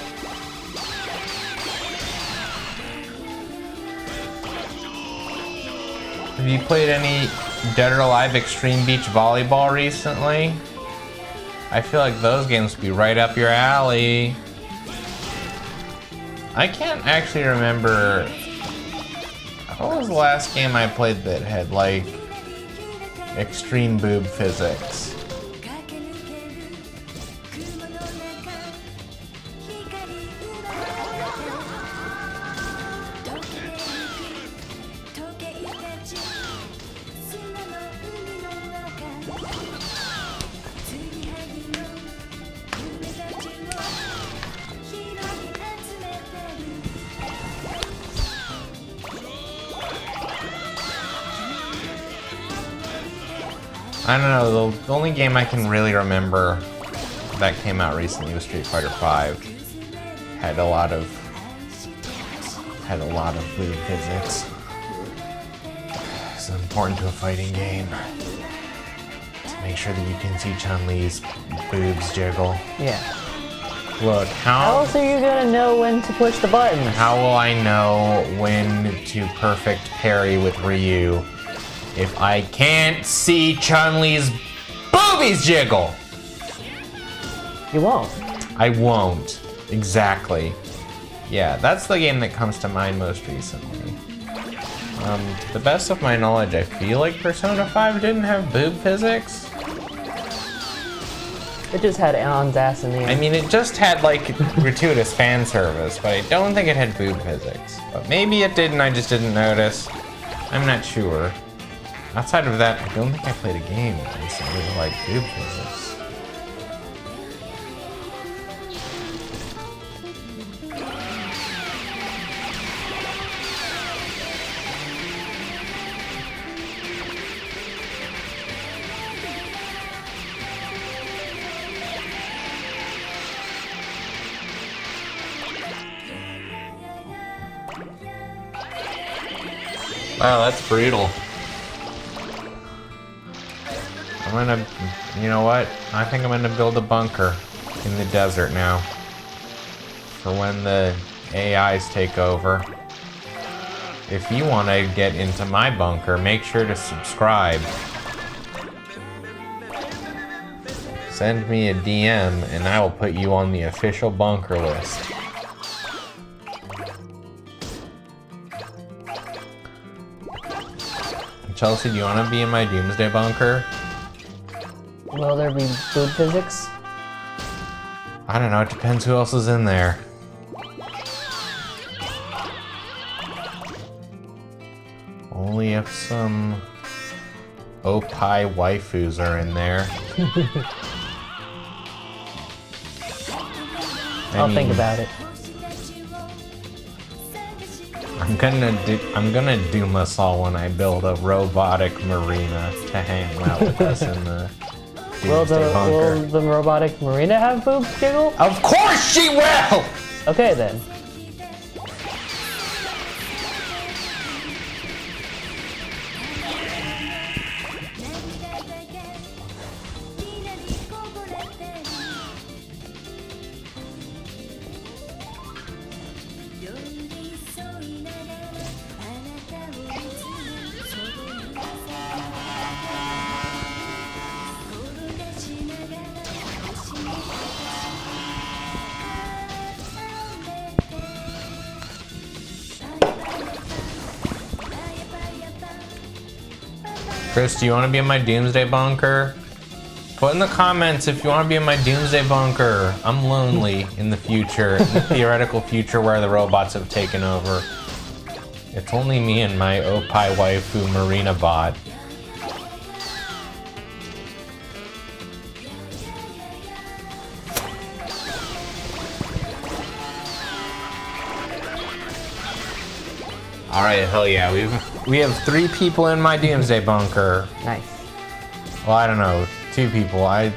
Have you played any Dead or Alive Extreme Beach Volleyball recently? I feel like those games would be right up your alley. I can't actually remember. What was the last game I played that had like extreme boob physics? I don't know, the only game I can really remember that came out recently was Street Fighter V. Had a lot of boob physics. It's important to a fighting game to make sure that you can see Chun-Li's boobs jiggle. Yeah. Look, How else are you gonna know when to push the buttons? How will I know when to perfect parry with Ryu if I can't see Chun-Li's boobies jiggle? You won't. I won't. Exactly. Yeah, that's the game that comes to mind most recently. To the best of my knowledge, I feel like Persona 5 didn't have boob physics. It just had Ann's ass in the I end. mean, it just had like gratuitous fan service, but I don't think it had boob physics. But maybe it did and I just didn't notice. I'm not sure. Outside of that, I don't think I played a game recently with like boob physics. Wow, that's brutal. You know what? I think I'm gonna build a bunker in the desert now. For when the AIs take over. If you want to get into my bunker, make sure to subscribe. Send me a DM and I will put you on the official bunker list. Chelsea, do you want to be in my doomsday bunker? Will there be boob physics? I don't know, it depends who else is in there. Only if some opie waifus are in there. I'll think about it. I'm gonna doom us all when I build a robotic marina to hang out with us in the Doomsday Bunker. Will the robotic marina have boob jiggle? Of course she will! Okay then. Chris, do you want to be in my Doomsday Bunker? Put in the comments if you want to be in my Doomsday Bunker. I'm lonely in the future, in the theoretical future where the robots have taken over. It's only me and my Opie Waifu Marina bot. All right, hell yeah, we have 3 people in my Doomsday Bunker. Nice. Well, I don't know, 2 people. I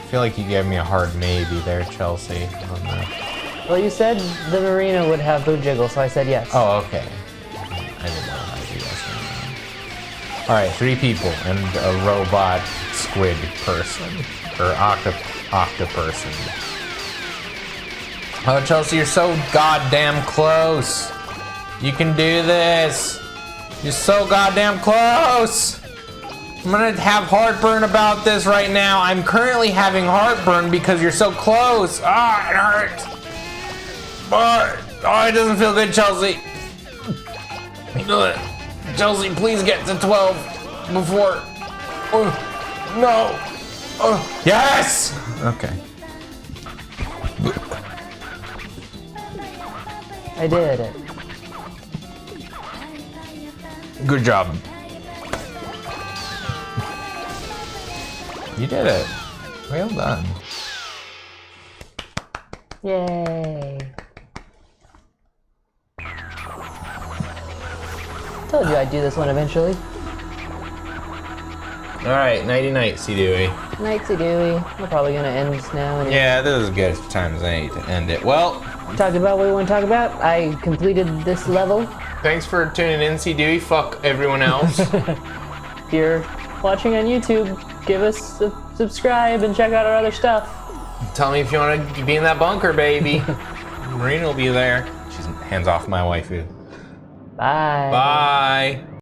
feel like you gave me a hard maybe there, Chelsea. On that. Well, you said the marina would have boob jiggle, so I said yes. Oh, okay. I didn't know how to do that. All right, 3 people and a robot squid person or octoperson. Oh, Chelsea, you're so goddamn close. You can do this. You're so goddamn close. I'm gonna have heartburn about this right now. I'm currently having heartburn because you're so close. Ah, it hurts. Oh, it doesn't feel good, Chelsea. Chelsea, please get to 12 before. Oh, no. Oh, yes. Okay. I did it. Good job. You did it. Well done. Yay. Told you I'd do this one eventually. Alright, nighty night, C Dewey. Nightsy Dewey. We're probably gonna end this now. And Yeah, this is as good a time as any to end it. Well, talked about what we want to talk about. I completed this level. thanks for tuning in, C Dewey. Fuck everyone else. If you're watching on YouTube, give us a subscribe and check out our other stuff. Tell me if you want to be in that bunker, baby. Marina will be there. She's hands off my waifu. Bye. Bye.